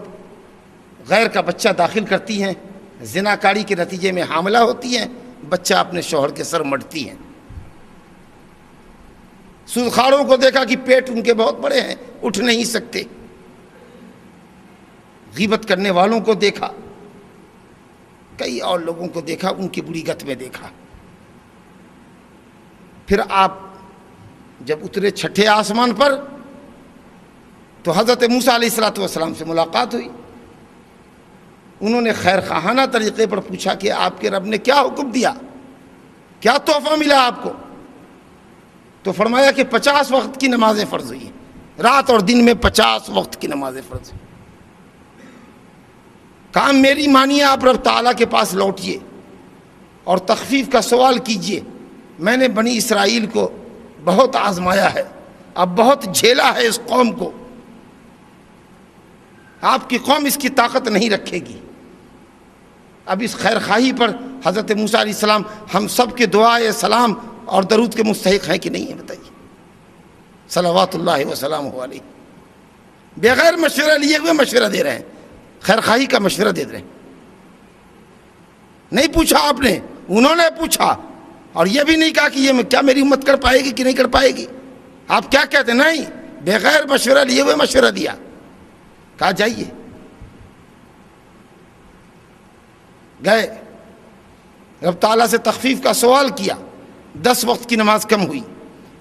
غیر کا بچہ داخل کرتی ہیں، زناکاری کے نتیجے میں حاملہ ہوتی ہیں، بچہ اپنے شوہر کے سر مڑتی ہیں. سودخواروں کو دیکھا کہ پیٹ ان کے بہت بڑے ہیں، اٹھ نہیں سکتے. غیبت کرنے والوں کو دیکھا، کئی اور لوگوں کو دیکھا، ان کی بری گت میں دیکھا. پھر آپ جب اترے چھٹے آسمان پر تو حضرت موسیٰ علیہ السلام سے ملاقات ہوئی. انہوں نے خیر خواہانہ طریقے پر پوچھا کہ آپ کے رب نے کیا حکم دیا، کیا تحفہ ملا آپ کو؟ تو فرمایا کہ 50 وقت کی نمازیں فرض ہوئی، رات اور دن میں 50 وقت کی نمازیں فرض ہوئی. کام میری مانیے، آپ رب تعالیٰ کے پاس لوٹیے اور تخفیف کا سوال کیجئے. میں نے بنی اسرائیل کو بہت آزمایا ہے، اب بہت جھیلا ہے اس قوم کو، آپ کی قوم اس کی طاقت نہیں رکھے گی. اب اس خیر خواہی پر حضرت موسیٰ علیہ السلام ہم سب کے دعائے سلام اور درود کے مستحق ہیں کہ نہیں ہے؟ بتائیے. صلوات اللہ وسلام علیہ. بغیر مشورہ لیے ہوئے مشورہ دے رہے ہیں، خیر خواہی کا مشورہ دے رہے ہیں. نہیں پوچھا آپ نے، انہوں نے پوچھا، اور یہ بھی نہیں کہا کہ یہ کیا میری امت کر پائے گی کہ نہیں کر پائے گی. آپ کیا کہتے ہیں؟ نہیں، بغیر مشورہ لیے ہوئے مشورہ دیا. کہا جائیے. گئے، رب تعالیٰ سے تخفیف کا سوال کیا، 10 وقت کی نماز کم ہوئی.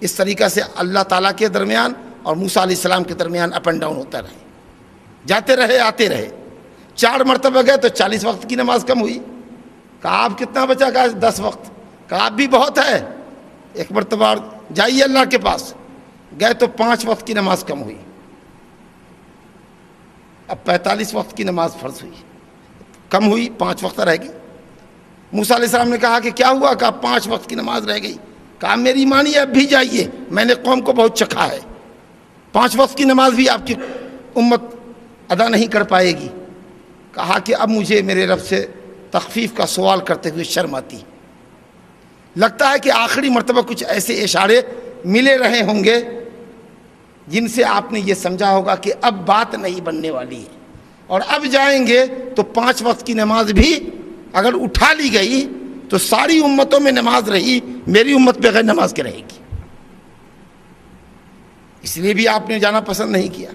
اس طریقہ سے اللہ تعالیٰ کے درمیان اور موسیٰ علیہ السلام کے درمیان اپ اینڈ ڈاؤن ہوتا رہے، جاتے رہے آتے رہے. 4 مرتبہ گئے تو 40 وقت کی نماز کم ہوئی. کہا آپ کتنا بچا؟ کہا 10 وقت. کہا آپ بھی بہت ہے، ایک مرتبہ اور جائیے اللہ کے پاس. گئے تو 5 وقت کی نماز کم ہوئی، اب 45 وقت کی نماز فرض ہوئی، کم ہوئی، 5 وقت رہ گئی. موسیٰ علیہ السلام نے کہا کہ کیا ہوا؟ کہا 5 وقت کی نماز رہ گئی۔ کہا میری مانیے اب بھی جائیے، میں نے قوم کو بہت چکھا ہے، 5 وقت کی نماز بھی آپ کی امت ادا نہیں کر پائے گی۔ کہا کہ اب مجھے میرے رب سے تخفیف کا سوال کرتے ہوئے شرم آتی، لگتا ہے کہ آخری مرتبہ کچھ ایسے اشارے ملے رہے ہوں گے جن سے آپ نے یہ سمجھا ہوگا کہ اب بات نہیں بننے والی ہے، اور اب جائیں گے تو 5 وقت کی نماز بھی اگر اٹھا لی گئی تو ساری امتوں میں نماز رہی، میری امت بغیر نماز کے رہے گی۔ اس لیے بھی آپ نے جانا پسند نہیں کیا۔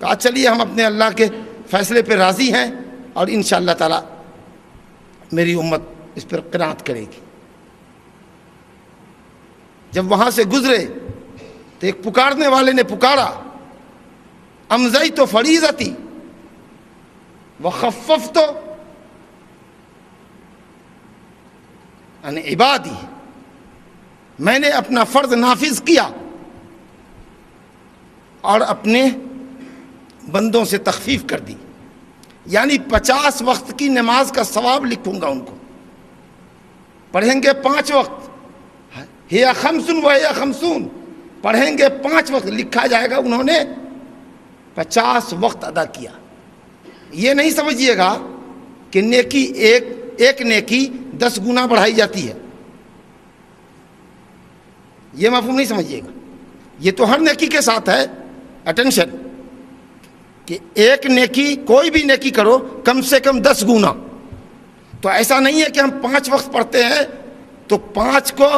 کہا چلیے ہم اپنے اللہ کے فیصلے پہ راضی ہیں اور انشاءاللہ تعالی میری امت اس پر قناعت کرے گی۔ جب وہاں سے گزرے تو ایک پکارنے والے نے پکارا، امضیت فریضتی وخففت عن عبادی، میں نے اپنا فرض نافذ کیا اور اپنے بندوں سے تخفیف کر دی، یعنی 50 وقت کی نماز کا ثواب لکھوں گا ان کو۔ پڑھیں گے 5 وقت، ہی خمسن و ہی خمسون، پڑھیں گے 5 وقت، لکھا جائے گا انہوں نے 50 وقت ادا کیا۔ یہ نہیں سمجھیے گا کہ نیکی ایک نیکی 10 گنا بڑھائی جاتی ہے، یہ مفہوم نہیں سمجھیے گا۔ یہ تو ہر نیکی کے ساتھ ہے، اٹینشن، کہ ایک نیکی کوئی بھی نیکی کرو کم سے کم 10 گنا۔ تو ایسا نہیں ہے کہ ہم 5 وقت پڑھتے ہیں تو 5 کو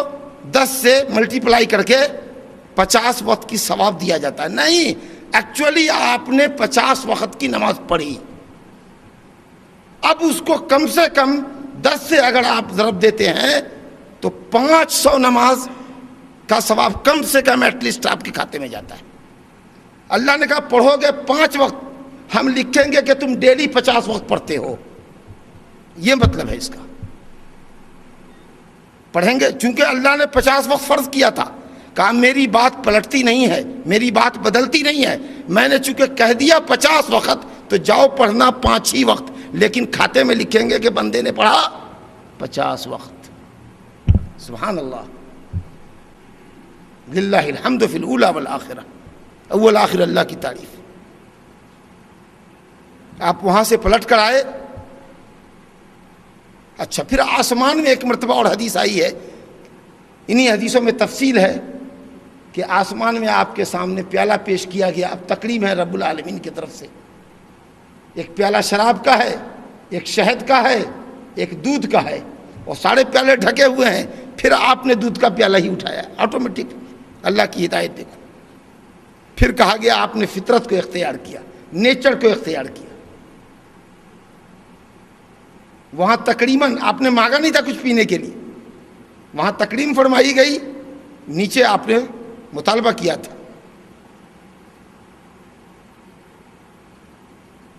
10 سے ملٹیپلائی کر کے 50 وقت کی ثواب دیا جاتا ہے، نہیں، ایکچولی آپ نے 50 وقت کی نماز پڑھی، اب اس کو کم سے کم 10 سے اگر آپ ضرب دیتے ہیں تو 500 نماز کا ثواب کم سے کم ایٹ لیسٹ آپ کے کھاتے میں جاتا ہے۔ اللہ نے کہا پڑھو گے 5 وقت، ہم لکھیں گے کہ تم ڈیلی 50 وقت پڑھتے ہو، یہ مطلب ہے اس کا۔ پڑھیں گے، چونکہ اللہ نے 50 وقت فرض کیا تھا، کہا میری بات پلٹتی نہیں ہے، میری بات بدلتی نہیں ہے، میں نے چونکہ کہہ دیا 50 وقت تو جاؤ پڑھنا 5 ہی وقت، لیکن کھاتے میں لکھیں گے کہ بندے نے پڑھا 50 وقت۔ سبحان اللہ، للہ الحمد فی الاولی والآخرہ، اول آخر اللہ کی تعریف۔ آپ وہاں سے پلٹ کر آئے، اچھا پھر آسمان میں ایک مرتبہ اور حدیث آئی ہے، انہی حدیثوں میں تفصیل ہے کہ آسمان میں آپ کے سامنے پیالہ پیش کیا گیا، اب تکریم ہے رب العالمین کی طرف سے، ایک پیالہ شراب کا ہے، ایک شہد کا ہے، ایک دودھ کا ہے، اور سارے پیالے ڈھکے ہوئے ہیں، پھر آپ نے دودھ کا پیالہ ہی اٹھایا، آٹومیٹک، اللہ کی ہدایت دیکھو۔ پھر کہا گیا آپ نے فطرت کو اختیار کیا، نیچر کو اختیار کیا۔ وہاں تقریباً آپ نے مانگا نہیں تھا کچھ پینے کے لیے، وہاں تکریم فرمائی گئی، نیچے آپ نے مطالبہ کیا تھا۔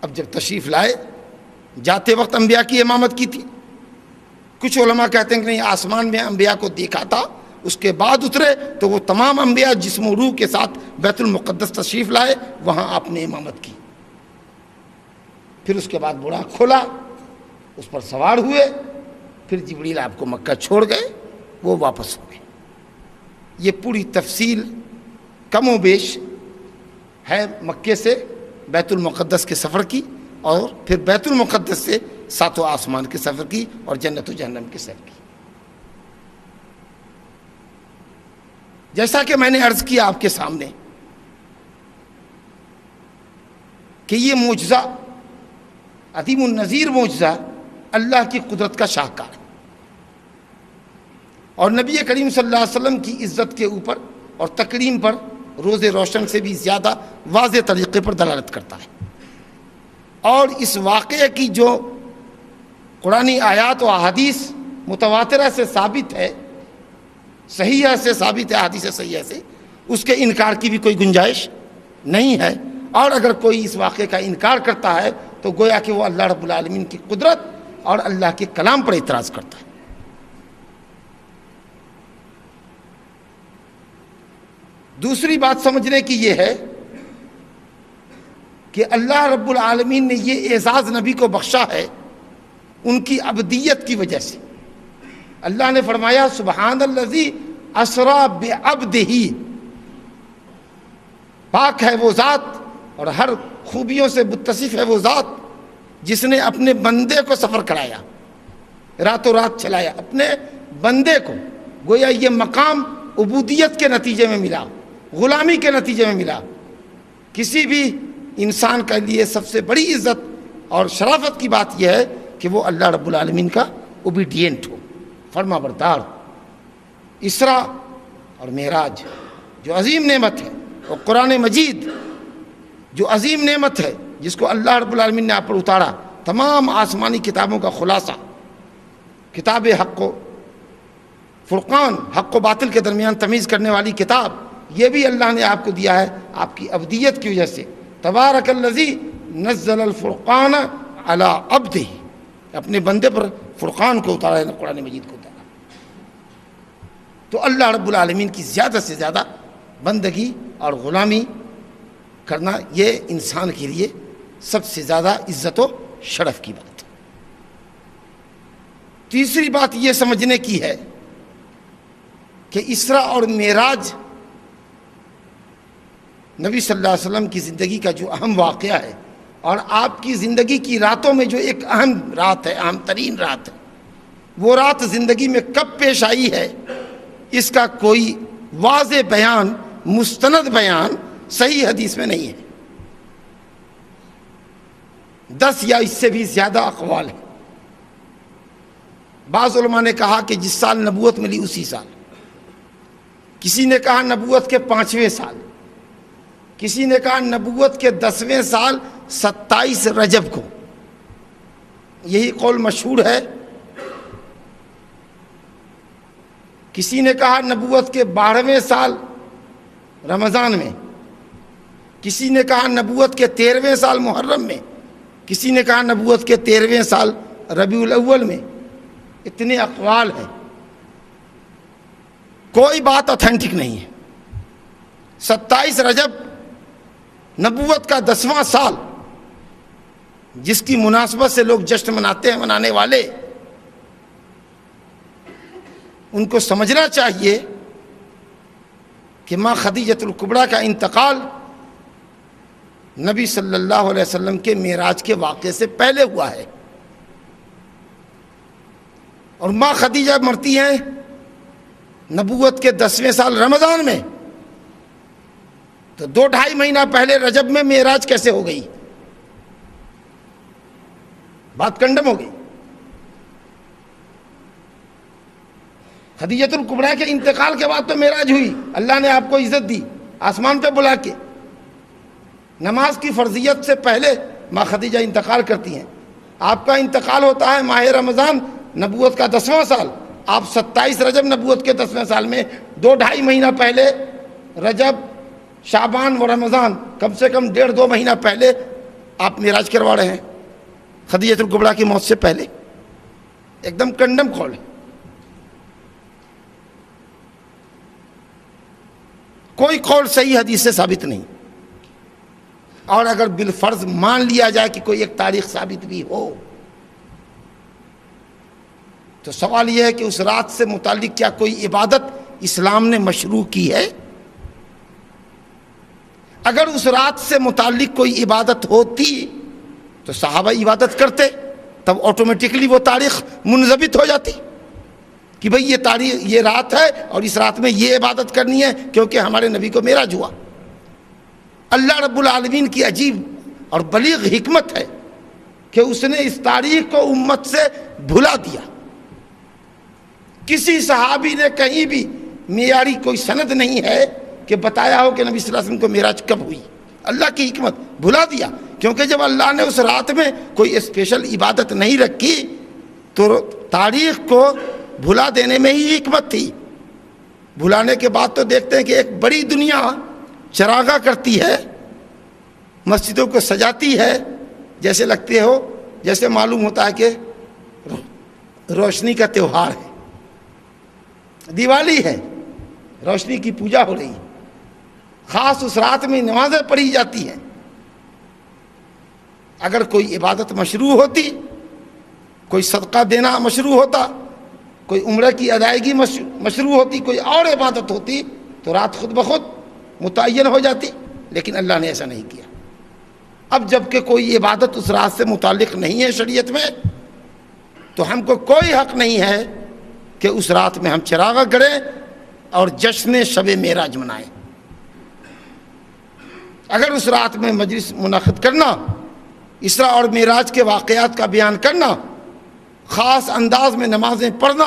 اب جب تشریف لائے، جاتے وقت انبیاء کی امامت کی تھی، کچھ علماء کہتے ہیں کہ نہیں، آسمان میں انبیاء کو دیکھا تھا، اس کے بعد اترے تو وہ تمام انبیاء جسم و روح کے ساتھ بیت المقدس تشریف لائے، وہاں آپ نے امامت کی۔ پھر اس کے بعد براق کھولا، اس پر سوار ہوئے، پھر جبریل آپ کو مکہ چھوڑ گئے، وہ واپس ہو گئے۔ یہ پوری تفصیل کم و بیش ہے مکے سے بیت المقدس کے سفر کی، اور پھر بیت المقدس سے 7 آسمان کے سفر کی، اور جنت و جہنم کے سفر کی۔ جیسا کہ میں نے عرض کیا آپ کے سامنے کہ یہ معجزہ، عظیم النظیر معجزہ، اللہ کی قدرت کا شاہکار ہے، اور نبی کریم صلی اللہ علیہ وسلم کی عزت کے اوپر اور تکریم پر روز روشن سے بھی زیادہ واضح طریقے پر دلالت کرتا ہے۔ اور اس واقعے کی جو قرآنی آیات و احادیث متواترہ سے ثابت ہے، صحیحہ سے ثابت ہے، احادیث صحیحہ سے، اس کے انکار کی بھی کوئی گنجائش نہیں ہے۔ اور اگر کوئی اس واقعے کا انکار کرتا ہے تو گویا کہ وہ اللہ رب العالمین کی قدرت اور اللہ کے کلام پر اعتراض کرتا ہے۔ دوسری بات سمجھنے کی یہ ہے کہ اللہ رب العالمین نے یہ اعزاز نبی کو بخشا ہے ان کی عبدیت کی وجہ سے۔ اللہ نے فرمایا سبحان الذی اسریٰ بعبدہ، پاک ہے وہ ذات اور ہر خوبیوں سے متصف ہے وہ ذات جس نے اپنے بندے کو سفر کرایا، راتوں رات چلایا اپنے بندے کو۔ گویا یہ مقام عبودیت کے نتیجے میں ملا، غلامی کے نتیجے میں ملا۔ کسی بھی انسان کے لیے سب سے بڑی عزت اور شرافت کی بات یہ ہے کہ وہ اللہ رب العالمین کا اوبیڈینٹ ہو، فرما بردار ہو۔ اسرا اور معراج جو عظیم نعمت ہے، اور قرآن مجید جو عظیم نعمت ہے جس کو اللہ رب العالمین نے آپ پر اتارا، تمام آسمانی کتابوں کا خلاصہ، کتاب حق و فرقان، حق و باطل کے درمیان تمیز کرنے والی کتاب، یہ بھی اللہ نے آپ کو دیا ہے آپ کی عبدیت کی وجہ سے۔ تبارک الذی نزل الفرقان علی عبدہ، اپنے بندے پر فرقان کو اتارا ہے، قرآن مجید کو اتارا۔ تو اللہ رب العالمین کی زیادہ سے زیادہ بندگی اور غلامی کرنا یہ انسان کے لیے سب سے زیادہ عزت و شرف کی بات ہے۔ تیسری بات یہ سمجھنے کی ہے کہ اسرا اور معراج نبی صلی اللہ علیہ وسلم کی زندگی کا جو اہم واقعہ ہے، اور آپ کی زندگی کی راتوں میں جو ایک اہم رات ہے، اہم ترین رات ہے، وہ رات زندگی میں کب پیش آئی ہے، اس کا کوئی واضح بیان، مستند بیان صحیح حدیث میں نہیں ہے۔ 10 یا اس سے بھی زیادہ اقوال ہیں۔ بعض علماء نے کہا کہ جس سال نبوت ملی اسی سال، کسی نے کہا نبوت کے 5ویں سال، کسی نے کہا نبوت کے 10ویں سال 27 رجب کو، یہی قول مشہور ہے۔ کسی نے کہا نبوت کے 12ویں سال رمضان میں، کسی نے کہا نبوت کے 13ویں سال محرم میں، کسی نے کہا نبوت کے 13ویں سال ربیع الاول میں۔ اتنے اقوال ہیں، کوئی بات اوتھینٹک نہیں ہے۔ 27 رجب نبوت کا 10واں سال، جس کی مناسبت سے لوگ جشن مناتے ہیں، منانے والے، ان کو سمجھنا چاہیے کہ ماں خدیجۃ الکبریٰ کا انتقال نبی صلی اللہ علیہ وسلم کے معراج کے واقعے سے پہلے ہوا ہے، اور ماں خدیجہ مرتی ہیں نبوت کے 10ویں سال رمضان میں، تو 2-2.5 مہینہ پہلے رجب میں معراج کیسے ہو گئی؟ بات کنڈم ہو گئی۔ خدیجۃ الکبریٰ کے انتقال کے بعد تو معراج ہوئی، اللہ نے آپ کو عزت دی آسمان پہ بلا کے۔ نماز کی فرضیت سے پہلے ماں خدیجہ انتقال کرتی ہیں، آپ کا انتقال ہوتا ہے ماہ رمضان نبوت کا 10واں سال، آپ 27 رجب نبوت کے 10ویں سال میں 2-2.5 مہینہ پہلے، رجب، شعبان و رمضان، کم سے کم 1.5-2 مہینہ پہلے آپ معراج کروا رہے ہیں خدیجۃ الکبریٰ کی موت سے پہلے۔ ایک دم کنڈم قول ہے، کوئی قول صحیح حدیث سے ثابت نہیں۔ اور اگر بالفرض مان لیا جائے کہ کوئی ایک تاریخ ثابت بھی ہو، تو سوال یہ ہے کہ اس رات سے متعلق کیا کوئی عبادت اسلام نے مشروع کی ہے؟ اگر اس رات سے متعلق کوئی عبادت ہوتی تو صحابہ عبادت کرتے، تب آٹومیٹکلی وہ تاریخ منضبط ہو جاتی کہ بھئی یہ تاریخ، یہ رات ہے اور اس رات میں یہ عبادت کرنی ہے کیونکہ ہمارے نبی کو معراج ہوا۔ اللہ رب العالمین کی عجیب اور بلیغ حکمت ہے کہ اس نے اس تاریخ کو امت سے بھلا دیا۔ کسی صحابی نے کہیں بھی معیاری کوئی سند نہیں ہے کہ بتایا ہو کہ نبی صلی اللہ علیہ وسلم کو معراج کب ہوئی۔ اللہ کی حکمت، بھلا دیا، کیونکہ جب اللہ نے اس رات میں کوئی اسپیشل عبادت نہیں رکھی تو تاریخ کو بھلا دینے میں ہی حکمت تھی۔ بھلانے کے بعد تو دیکھتے ہیں کہ ایک بڑی دنیا چراغاں کرتی ہے، مسجدوں کو سجاتی ہے، جیسے لگتے ہو، جیسے معلوم ہوتا ہے کہ روشنی کا تہوار ہے، دیوالی ہے، روشنی کی پوجا ہو رہی ہے۔ خاص اس رات میں نمازیں پڑھی جاتی ہیں۔ اگر کوئی عبادت مشروع ہوتی، کوئی صدقہ دینا مشروع ہوتا، کوئی عمرہ کی ادائیگی مشروع ہوتی، کوئی اور عبادت ہوتی تو رات خود بخود متعین ہو جاتی، لیکن اللہ نے ایسا نہیں کیا۔ اب جب کہ کوئی عبادت اس رات سے متعلق نہیں ہے شریعت میں، تو ہم کو کوئی حق نہیں ہے کہ اس رات میں ہم چراغاں کریں اور جشن شب معراج منائیں۔ اگر اس رات میں مجلس منعقد کرنا، اسراء اور معراج کے واقعات کا بیان کرنا، خاص انداز میں نمازیں پڑھنا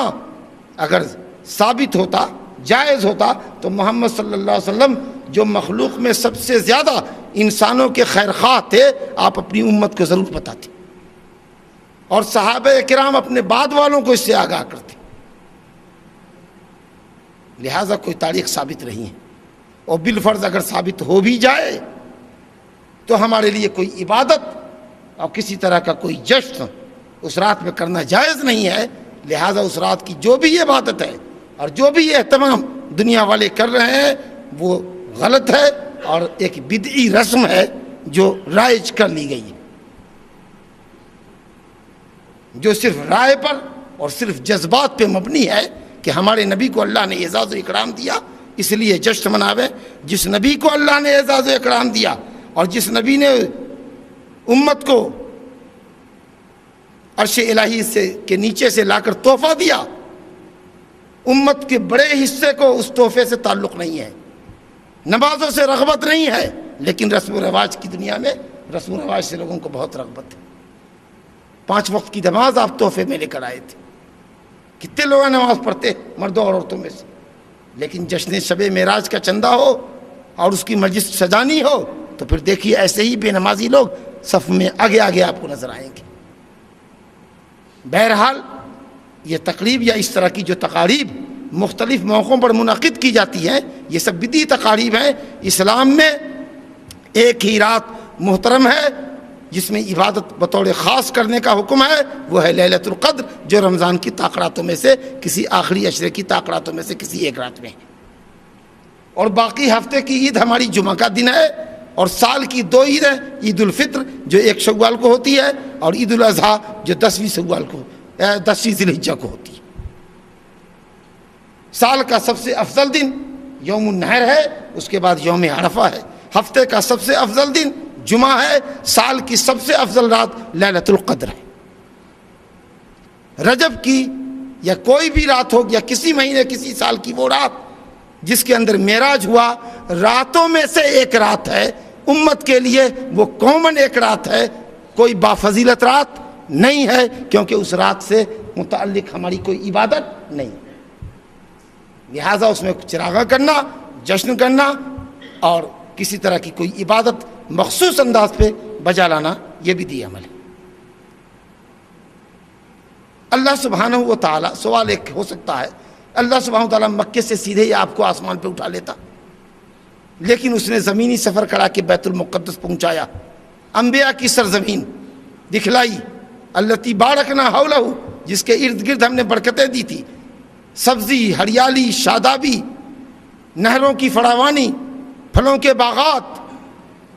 اگر ثابت ہوتا، جائز ہوتا، تو محمد صلی اللہ علیہ وسلم جو مخلوق میں سب سے زیادہ انسانوں کے خیر خواہ تھے، آپ اپنی امت کو ضرور بتاتے، اور صحابہ کرام اپنے بعد والوں کو اس سے آگاہ کرتے۔ لہذا کوئی تاریخ ثابت نہیں ہے، اور بالفرض اگر ثابت ہو بھی جائے تو ہمارے لیے کوئی عبادت اور کسی طرح کا کوئی جشن اس رات میں کرنا جائز نہیں ہے۔ لہذا اس رات کی جو بھی عبادت ہے اور جو بھی اہتمام دنیا والے کر رہے ہیں وہ غلط ہے اور ایک بدعی رسم ہے جو رائج کر لی گئی ہے، جو صرف رائے پر اور صرف جذبات پہ مبنی ہے کہ ہمارے نبی کو اللہ نے اعزاز و اکرام دیا اس لیے جشن مناویں۔ جس نبی کو اللہ نے اعزاز و اکرام دیا اور جس نبی نے امت کو عرش الہی کے نیچے سے لا کر تحفہ دیا، امت کے بڑے حصے کو اس تحفے سے تعلق نہیں ہے، نمازوں سے رغبت نہیں ہے، لیکن رسم و رواج کی دنیا میں رسم و رواج سے لوگوں کو بہت رغبت ہے۔ 5 وقت کی نماز آپ تحفے میں لے کر آئے تھے، کتنے لوگ نماز پڑھتے مردوں اور عورتوں میں سے، لیکن جشن شب معراج کا چندہ ہو اور اس کی مجلس سجانی ہو تو پھر دیکھیے ایسے ہی بے نمازی لوگ صف میں آگے آگے آپ کو نظر آئیں گے۔ بہرحال یہ تقریب یا اس طرح کی جو تقاریب مختلف موقعوں پر منعقد کی جاتی ہیں، یہ سب بدعی تقاریب ہیں۔ اسلام میں ایک ہی رات محترم ہے جس میں عبادت بطور خاص کرنے کا حکم ہے، وہ ہے لیلۃ القدر، جو رمضان کی طاقراتوں میں سے کسی آخری عشرے کی طاقراتوں میں سے کسی ایک رات میں ہے۔ اور باقی ہفتے کی عید ہماری جمعہ کا دن ہے، اور سال کی 2 عیدیں، عید الفطر جو 1 شوال کو ہوتی ہے اور عید الاضحیٰ جو 10ویں ذی الحجہ کو ہوتی ہے۔ سال کا سب سے افضل دن یوم النحر ہے، اس کے بعد یوم عرفہ ہے۔ ہفتے کا سب سے افضل دن جمعہ ہے، سال کی سب سے افضل رات لیلۃ القدر ہے۔ رجب کی یا کوئی بھی رات ہو یا کسی مہینے کسی سال کی وہ رات جس کے اندر معراج ہوا، راتوں میں سے ایک رات ہے، امت کے لیے وہ کامن ایک رات ہے، کوئی بافضیلت رات نہیں ہے، کیونکہ اس رات سے متعلق ہماری کوئی عبادت نہیں، لہٰذا اس میں چراغاں کرنا، جشن کرنا اور کسی طرح کی کوئی عبادت مخصوص انداز پہ بجا لانا یہ بھی دی عمل ہے۔ اللہ سبحانہ و تعالیٰ، سوال ایک ہو سکتا ہے، اللہ سبحانہ و تعالیٰ مکے سے سیدھے ہی آپ کو آسمان پہ اٹھا لیتا، لیکن اس نے زمینی سفر کرا کے بیت المقدس پہنچایا، انبیاء کی سرزمین دکھلائی، التی بارکنا حولہ، جس کے ارد گرد ہم نے برکتیں دی تھی، سبزی، ہریالی، شادابی، نہروں کی فراوانی، پھلوں کے باغات،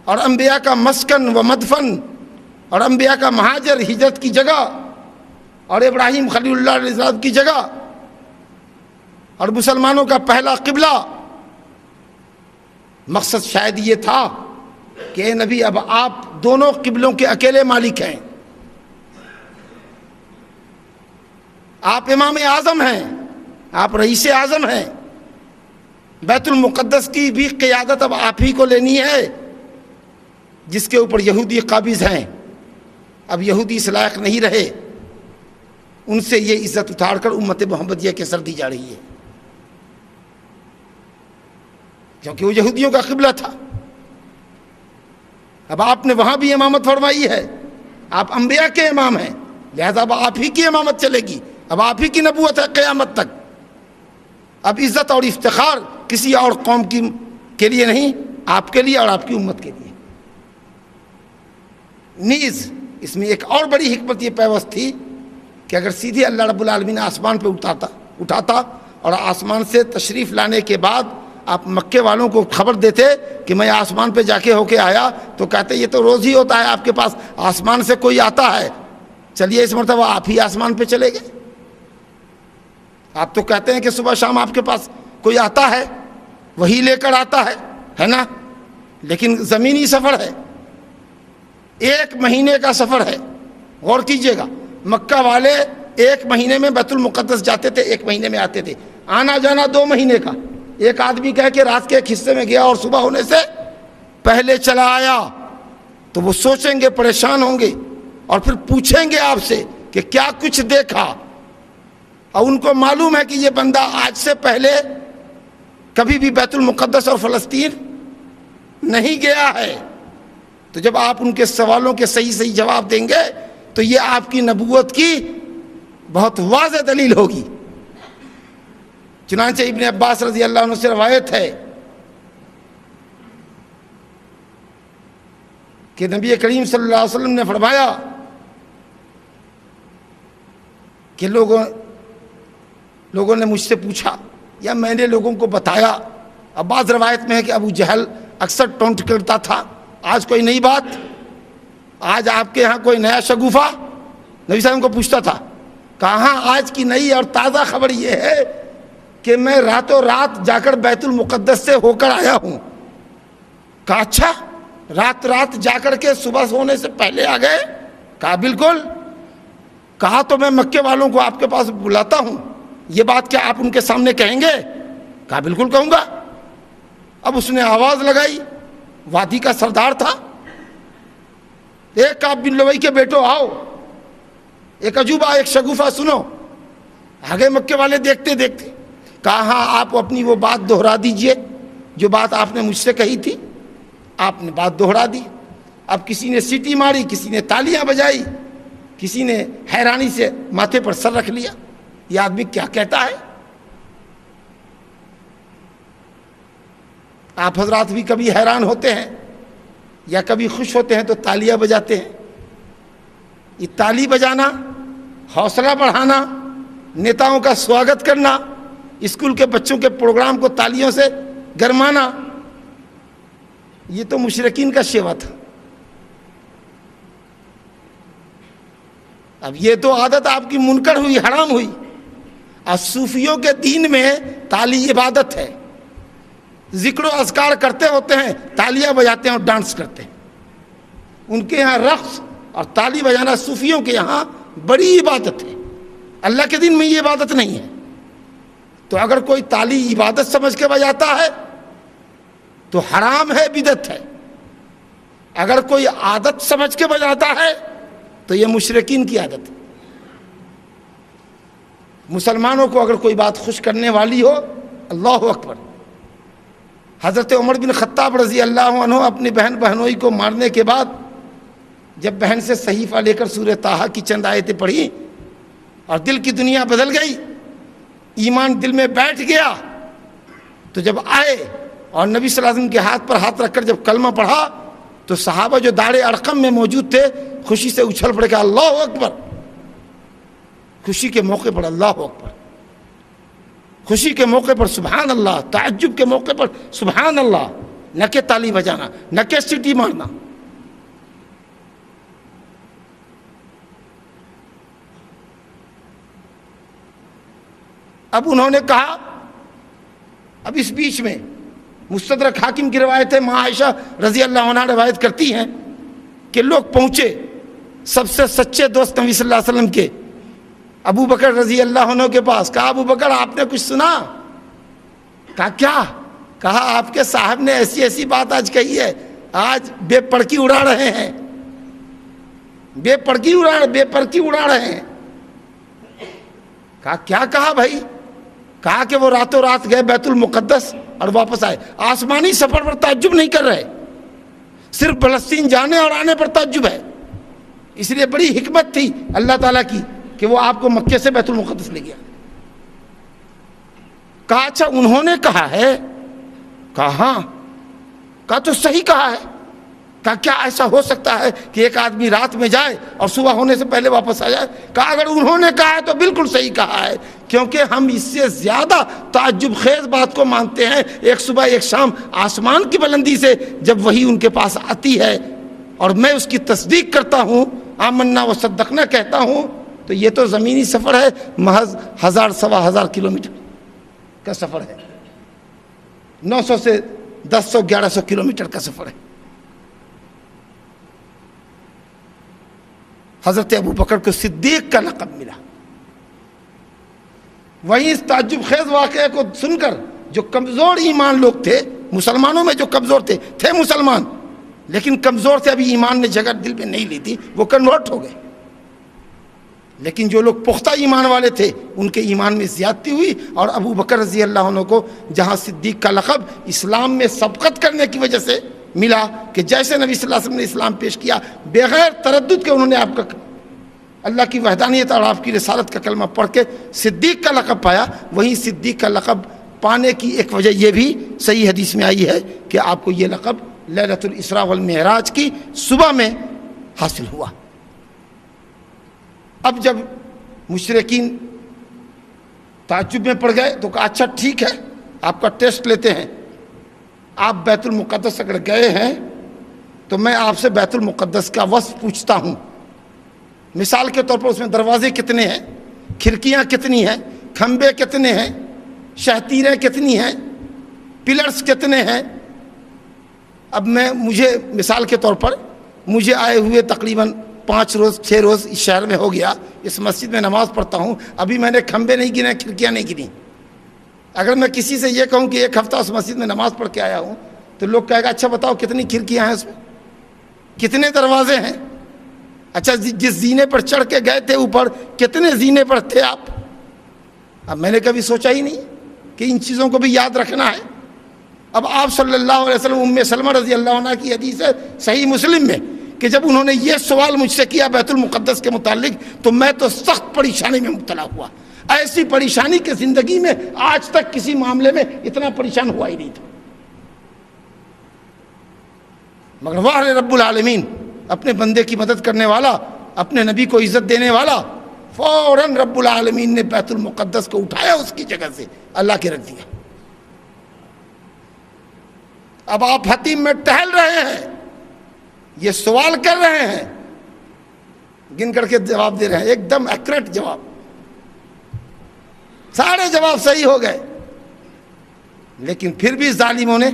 اور انبیاء کا مسکن و مدفن، اور انبیاء کا مہاجر ہجرت کی جگہ، اور ابراہیم خلیل اللہ علیہ السلام کی جگہ، اور مسلمانوں کا پہلا قبلہ۔ مقصد شاید یہ تھا کہ اے نبی اب آپ دونوں قبلوں کے اکیلے مالک ہیں، آپ امام اعظم ہیں، آپ رئیس اعظم ہیں، بیت المقدس کی بھی قیادت اب آپ ہی کو لینی ہے، جس کے اوپر یہودی قابض ہیں، اب یہودی اس لائق نہیں رہے، ان سے یہ عزت اٹھاڑ کر امت محمدیہ کے سر دی جا رہی ہے، کیونکہ وہ یہودیوں کا قبلہ تھا۔ اب آپ نے وہاں بھی امامت فرمائی ہے، آپ انبیاء کے امام ہیں، لہذا اب آپ ہی کی امامت چلے گی، اب آپ ہی کی نبوت ہے قیامت تک۔ اب عزت اور افتخار کسی اور قوم کے لیے نہیں، آپ کے لیے اور آپ کی امت کے لیے۔ نیز اس میں ایک اور بڑی حکمت یہ پیوست تھی کہ اگر سیدھے اللہ رب العالمین آسمان پہ اٹھاتا اور آسمان سے تشریف لانے کے بعد آپ مکے والوں کو خبر دیتے کہ میں آسمان پہ جا کے ہو کے آیا، تو کہتے یہ تو روز ہی ہوتا ہے آپ کے پاس، آسمان سے کوئی آتا ہے، چلیے اس مرتبہ آپ ہی آسمان پہ چلے گئے۔ آپ تو کہتے ہیں کہ صبح شام آپ کے پاس کوئی آتا ہے، وہی لے کر آتا ہے نا، لیکن زمینی سفر ہے، 1 مہینے کا سفر ہے۔ غور کیجئے گا، مکہ والے 1 مہینے میں بیت المقدس جاتے تھے، 1 مہینے میں آتے تھے، آنا جانا 2 مہینے کا۔ ایک آدمی کہے کہ رات کے ایک حصے میں گیا اور صبح ہونے سے پہلے چلا آیا، تو وہ سوچیں گے، پریشان ہوں گے، اور پھر پوچھیں گے آپ سے کہ کیا کچھ دیکھا، اور ان کو معلوم ہے کہ یہ بندہ آج سے پہلے کبھی بھی بیت المقدس اور فلسطین نہیں گیا ہے۔ تو جب آپ ان کے سوالوں کے صحیح جواب دیں گے تو یہ آپ کی نبوت کی بہت واضح دلیل ہوگی۔ چنانچہ ابن عباس رضی اللہ عنہ سے روایت ہے کہ نبی کریم صلی اللہ علیہ وسلم نے فرمایا کہ لوگوں نے مجھ سے پوچھا یا میں نے لوگوں کو بتایا۔ اب بعض روایت میں ہے کہ ابو جہل اکثر ٹونٹ کرتا تھا، آج کوئی نئی بات، آج آپ کے ہاں کوئی نیا شگوفہ، نبی صلی اللہ علیہ وسلم کو پوچھتا تھا، کہاں آج کی نئی اور تازہ خبر یہ ہے کہ میں راتوں رات جا کر بیت المقدس سے ہو کر آیا ہوں۔ کہا اچھا، رات جا کر کے صبح ہونے سے پہلے آ گئے؟ کہا بالکل۔ کہا تو میں مکے والوں کو آپ کے پاس بلاتا ہوں، یہ بات کیا آپ ان کے سامنے کہیں گے؟ کہا بالکل کہوں گا۔ اب اس نے آواز لگائی، وادی کا سردار تھا، ایک کعب بن لوئی کے بیٹو آؤ، ایک عجوبہ، ایک شگوفہ سنو۔ آگے مکے والے دیکھتے دیکھتے کہا ہاں آپ اپنی وہ بات دہرا دیجئے جو بات آپ نے مجھ سے کہی تھی۔ آپ نے بات دہرا دی۔ اب کسی نے سیٹی ماری، کسی نے تالیاں بجائی، کسی نے حیرانی سے ماتھے پر سر رکھ لیا، یہ آدمی کیا کہتا ہے؟ آپ حضرات بھی کبھی حیران ہوتے ہیں یا کبھی خوش ہوتے ہیں تو تالیاں بجاتے ہیں۔ یہ تالی بجانا، حوصلہ بڑھانا، نیتاؤں کا سواگت کرنا، اسکول کے بچوں کے پروگرام کو تالیوں سے گرمانا، یہ تو مشرکین کا شیوا تھا۔ اب یہ تو عادت آپ کی منکر ہوئی، حرام ہوئی۔ اور صوفیوں کے دین میں تالی عبادت ہے، ذکر و اذکار کرتے ہوتے ہیں، تالیاں بجاتے ہیں اور ڈانس کرتے ہیں۔ ان کے یہاں رقص اور تالی بجانا صوفیوں کے یہاں بڑی عبادت ہے، اللہ کے دین میں یہ عبادت نہیں ہے۔ تو اگر کوئی تالی عبادت سمجھ کے بجاتا ہے تو حرام ہے، بدعت ہے۔ اگر کوئی عادت سمجھ کے بجاتا ہے تو یہ مشرکین کی عادت ہے۔ مسلمانوں کو اگر کوئی بات خوش کرنے والی ہو، اللہ اکبر۔ حضرت عمر بن خطاب رضی اللہ عنہ اپنی بہن بہنوئی کو مارنے کے بعد جب بہن سے صحیفہ لے کر سورہ طٰہٰ کی چند آیتیں پڑھی اور دل کی دنیا بدل گئی، ایمان دل میں بیٹھ گیا، تو جب آئے اور نبی صلی اللہ علیہ وسلم کے ہاتھ پر ہاتھ رکھ کر جب کلمہ پڑھا تو صحابہ جو دار ارقم میں موجود تھے خوشی سے اچھل پڑے کہ اللہ اکبر۔ خوشی کے موقع پر اللہ اکبر، خوشی کے موقع پر سبحان اللہ، تعجب کے موقع پر سبحان اللہ، نہ کہ تالی بجانا، نہ کہ سیٹی مارنا۔ اب انہوں نے کہا، اب اس بیچ میں مستدرک حاکم کی روایت ہے، ماں عائشہ رضی اللہ عنہ روایت کرتی ہیں کہ لوگ پہنچے سب سے سچے دوست نبی صلی اللہ علیہ وسلم کے ابو بکر رضی اللہ عنہ کے پاس۔ کہا ابو بکر آپ نے کچھ سنا؟ کہا کیا؟ کہا آپ کے صاحب نے ایسی ایسی بات آج کہی ہے، آج بے پڑکی اڑا رہے ہیں، بے پڑکی اڑا رہے ہیں۔ کہا کیا کہا بھائی؟ کہا کہ وہ راتوں رات گئے بیت المقدس اور واپس آئے، آسمانی سفر پر تعجب نہیں کر رہے، صرف فلسطین جانے اور آنے پر تعجب ہے۔ اس لیے بڑی حکمت تھی اللہ تعالیٰ کی کہ وہ آپ کو مکے سے بیت المقدس لے گیا۔ کہا اچھا انہوں نے کہا ہے؟ کہا ہاں۔ کہا تو صحیح کہا ہے۔ کہا کیا ایسا ہو سکتا ہے کہ ایک آدمی رات میں جائے اور صبح ہونے سے پہلے واپس آ جائے؟ کہا اگر انہوں نے کہا ہے تو بالکل صحیح کہا ہے، کیونکہ ہم اس سے زیادہ تعجب خیز بات کو مانتے ہیں۔ ایک صبح ایک شام آسمان کی بلندی سے جب وحی ان کے پاس آتی ہے اور میں اس کی تصدیق کرتا ہوں، آمنا و صدقنا کہتا ہوں، تو یہ تو زمینی سفر ہے، محض 1000 سوا ہزار کلومیٹر کا سفر ہے، 900 سے 1000 1100 کلومیٹر کا سفر ہے۔ حضرت ابوبکر کو صدیق کا لقب ملا۔ وہیں اس تعجب خیز واقعے کو سن کر جو کمزور ایمان لوگ تھے، مسلمانوں میں جو کمزور تھے مسلمان لیکن کمزور تھے، ابھی ایمان نے جگہ دل میں نہیں لی تھی، وہ کنورٹ ہو گئے۔ لیکن جو لوگ پختہ ایمان والے تھے ان کے ایمان میں زیادتی ہوئی، اور ابو بکر رضی اللہ عنہ کو جہاں صدیق کا لقب اسلام میں سبقت کرنے کی وجہ سے ملا کہ جیسے نبی صلی اللہ علیہ وسلم نے اسلام پیش کیا بغیر تردد کے انہوں نے آپ کا اللہ کی وحدانیت اور آپ کی رسالت کا کلمہ پڑھ کے صدیق کا لقب پایا، وہیں صدیق کا لقب پانے کی ایک وجہ یہ بھی صحیح حدیث میں آئی ہے کہ آپ کو یہ لقب لیلۃ الاسراء والمعراج کی صبح میں حاصل ہوا۔ اب جب مشرکین تعجب میں پڑ گئے تو کہا اچھا ٹھیک ہے، آپ کا ٹیسٹ لیتے ہیں، آپ بیت المقدس اگر گئے ہیں تو میں آپ سے بیت المقدس کا وصف پوچھتا ہوں۔ مثال کے طور پر اس میں دروازے کتنے ہیں، کھڑکیاں کتنی ہیں، کھمبے کتنے ہیں، شہتیریں کتنی ہیں، پلرز کتنے ہیں۔ اب مجھے مثال کے طور پر مجھے آئے ہوئے تقریباً 5 روز 6 روز اس شہر میں ہو گیا، اس مسجد میں نماز پڑھتا ہوں، ابھی میں نے کھمبے نہیں گنے، کھڑکیاں نہیں گنی۔ اگر میں کسی سے یہ کہوں کہ 1 ہفتہ اس مسجد میں نماز پڑھ کے آیا ہوں تو لوگ کہے گا اچھا بتاؤ کتنی کھڑکیاں ہیں اس میں، کتنے دروازے ہیں، اچھا جس زینے پر چڑھ کے گئے تھے اوپر کتنے زینے پر تھے آپ۔ اب میں نے کبھی سوچا ہی نہیں کہ ان چیزوں کو بھی یاد رکھنا ہے۔ اب آپ صلی اللہ علیہ وسلم، ام سلمہ رضی اللہ عنہ کی حدیث ہے صحیح مسلم میں کہ جب انہوں نے یہ سوال مجھ سے کیا بیت المقدس کے متعلق تو میں تو سخت پریشانی میں مبتلا ہوا، ایسی پریشانی کہ زندگی میں آج تک کسی معاملے میں اتنا پریشان ہوا ہی نہیں تھا۔ مگر واہ رب العالمین، اپنے بندے کی مدد کرنے والا، اپنے نبی کو عزت دینے والا، فوراً رب العالمین نے بیت المقدس کو اٹھایا اس کی جگہ سے اللہ کے رکھ دیا۔ اب آپ حتیم میں ٹہل رہے ہیں، یہ سوال کر رہے ہیں، گن کر کے جواب دے رہے ہیں، ایک دم ایکوریٹ جواب، سارے جواب صحیح ہو گئے، لیکن پھر بھی ظالموں نے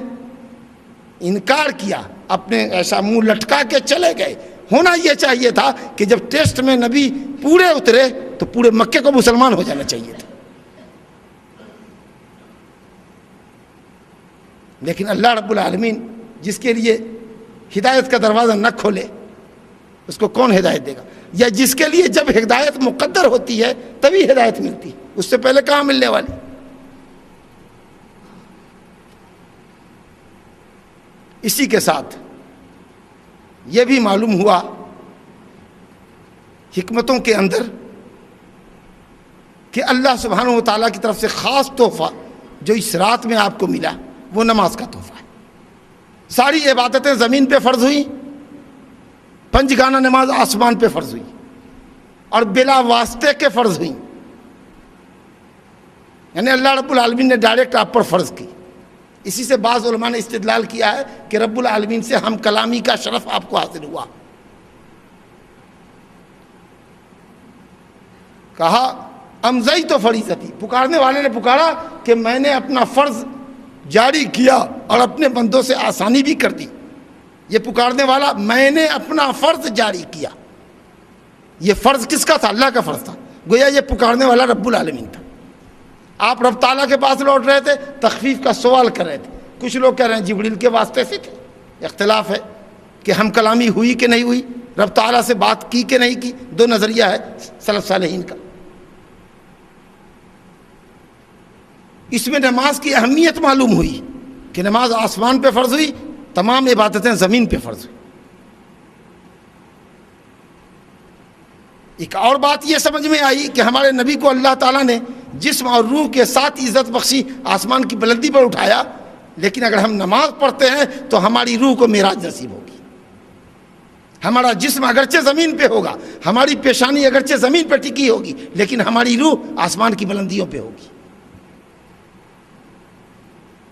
انکار کیا، اپنے ایسا منہ لٹکا کے چلے گئے۔ ہونا یہ چاہیے تھا کہ جب ٹیسٹ میں نبی پورے اترے تو پورے مکے کو مسلمان ہو جانا چاہیے تھا، لیکن اللہ رب العالمین جس کے لیے ہدایت کا دروازہ نہ کھولے اس کو کون ہدایت دے گا؟ یا جس کے لیے جب ہدایت مقدر ہوتی ہے تبھی ہدایت ملتی ہے، اس سے پہلے کہاں ملنے والی؟ اسی کے ساتھ یہ بھی معلوم ہوا حکمتوں کے اندر کہ اللہ سبحانہ و تعالیٰ کی طرف سے خاص تحفہ جو اس رات میں آپ کو ملا وہ نماز کا تحفہ ہے۔ ساری عبادتیں زمین پہ فرض ہوئی، 5 گانا نماز آسمان پہ فرض ہوئی اور بلا واسطے کے فرض ہوئی، یعنی اللہ رب العالمین نے ڈائریکٹ آپ پر فرض کی۔ اسی سے بعض علماء نے استدلال کیا ہے کہ رب العالمین سے ہم کلامی کا شرف آپ کو حاصل ہوا۔ کہا امزئی تو فریضتی، پکارنے والے نے پکارا کہ میں نے اپنا فرض جاری کیا اور اپنے بندوں سے آسانی بھی کر دی۔ یہ پکارنے والا میں نے اپنا فرض جاری کیا، یہ فرض کس کا تھا؟ اللہ کا فرض تھا، گویا یہ پکارنے والا رب العالمین تھا۔ آپ رب تعالیٰ کے پاس لوٹ رہے تھے، تخفیف کا سوال کر رہے تھے، کچھ لوگ کہہ رہے ہیں جبریل کے واسطے سے تھے، اختلاف ہے کہ ہم کلامی ہوئی کہ نہیں ہوئی، رب تعالیٰ سے بات کی کہ نہیں کی، 2 نظریہ ہے سلف صالحین کا۔ اس میں نماز کی اہمیت معلوم ہوئی کہ نماز آسمان پہ فرض ہوئی، تمام عبادتیں زمین پہ فرض ہوئی۔ ایک اور بات یہ سمجھ میں آئی کہ ہمارے نبی کو اللہ تعالیٰ نے جسم اور روح کے ساتھ عزت بخشی، آسمان کی بلندی پر اٹھایا، لیکن اگر ہم نماز پڑھتے ہیں تو ہماری روح کو معراج نصیب ہوگی۔ ہمارا جسم اگرچہ زمین پہ ہوگا، ہماری پیشانی اگرچہ زمین پہ ٹکی ہوگی، لیکن ہماری روح آسمان کی بلندیوں پہ ہوگی۔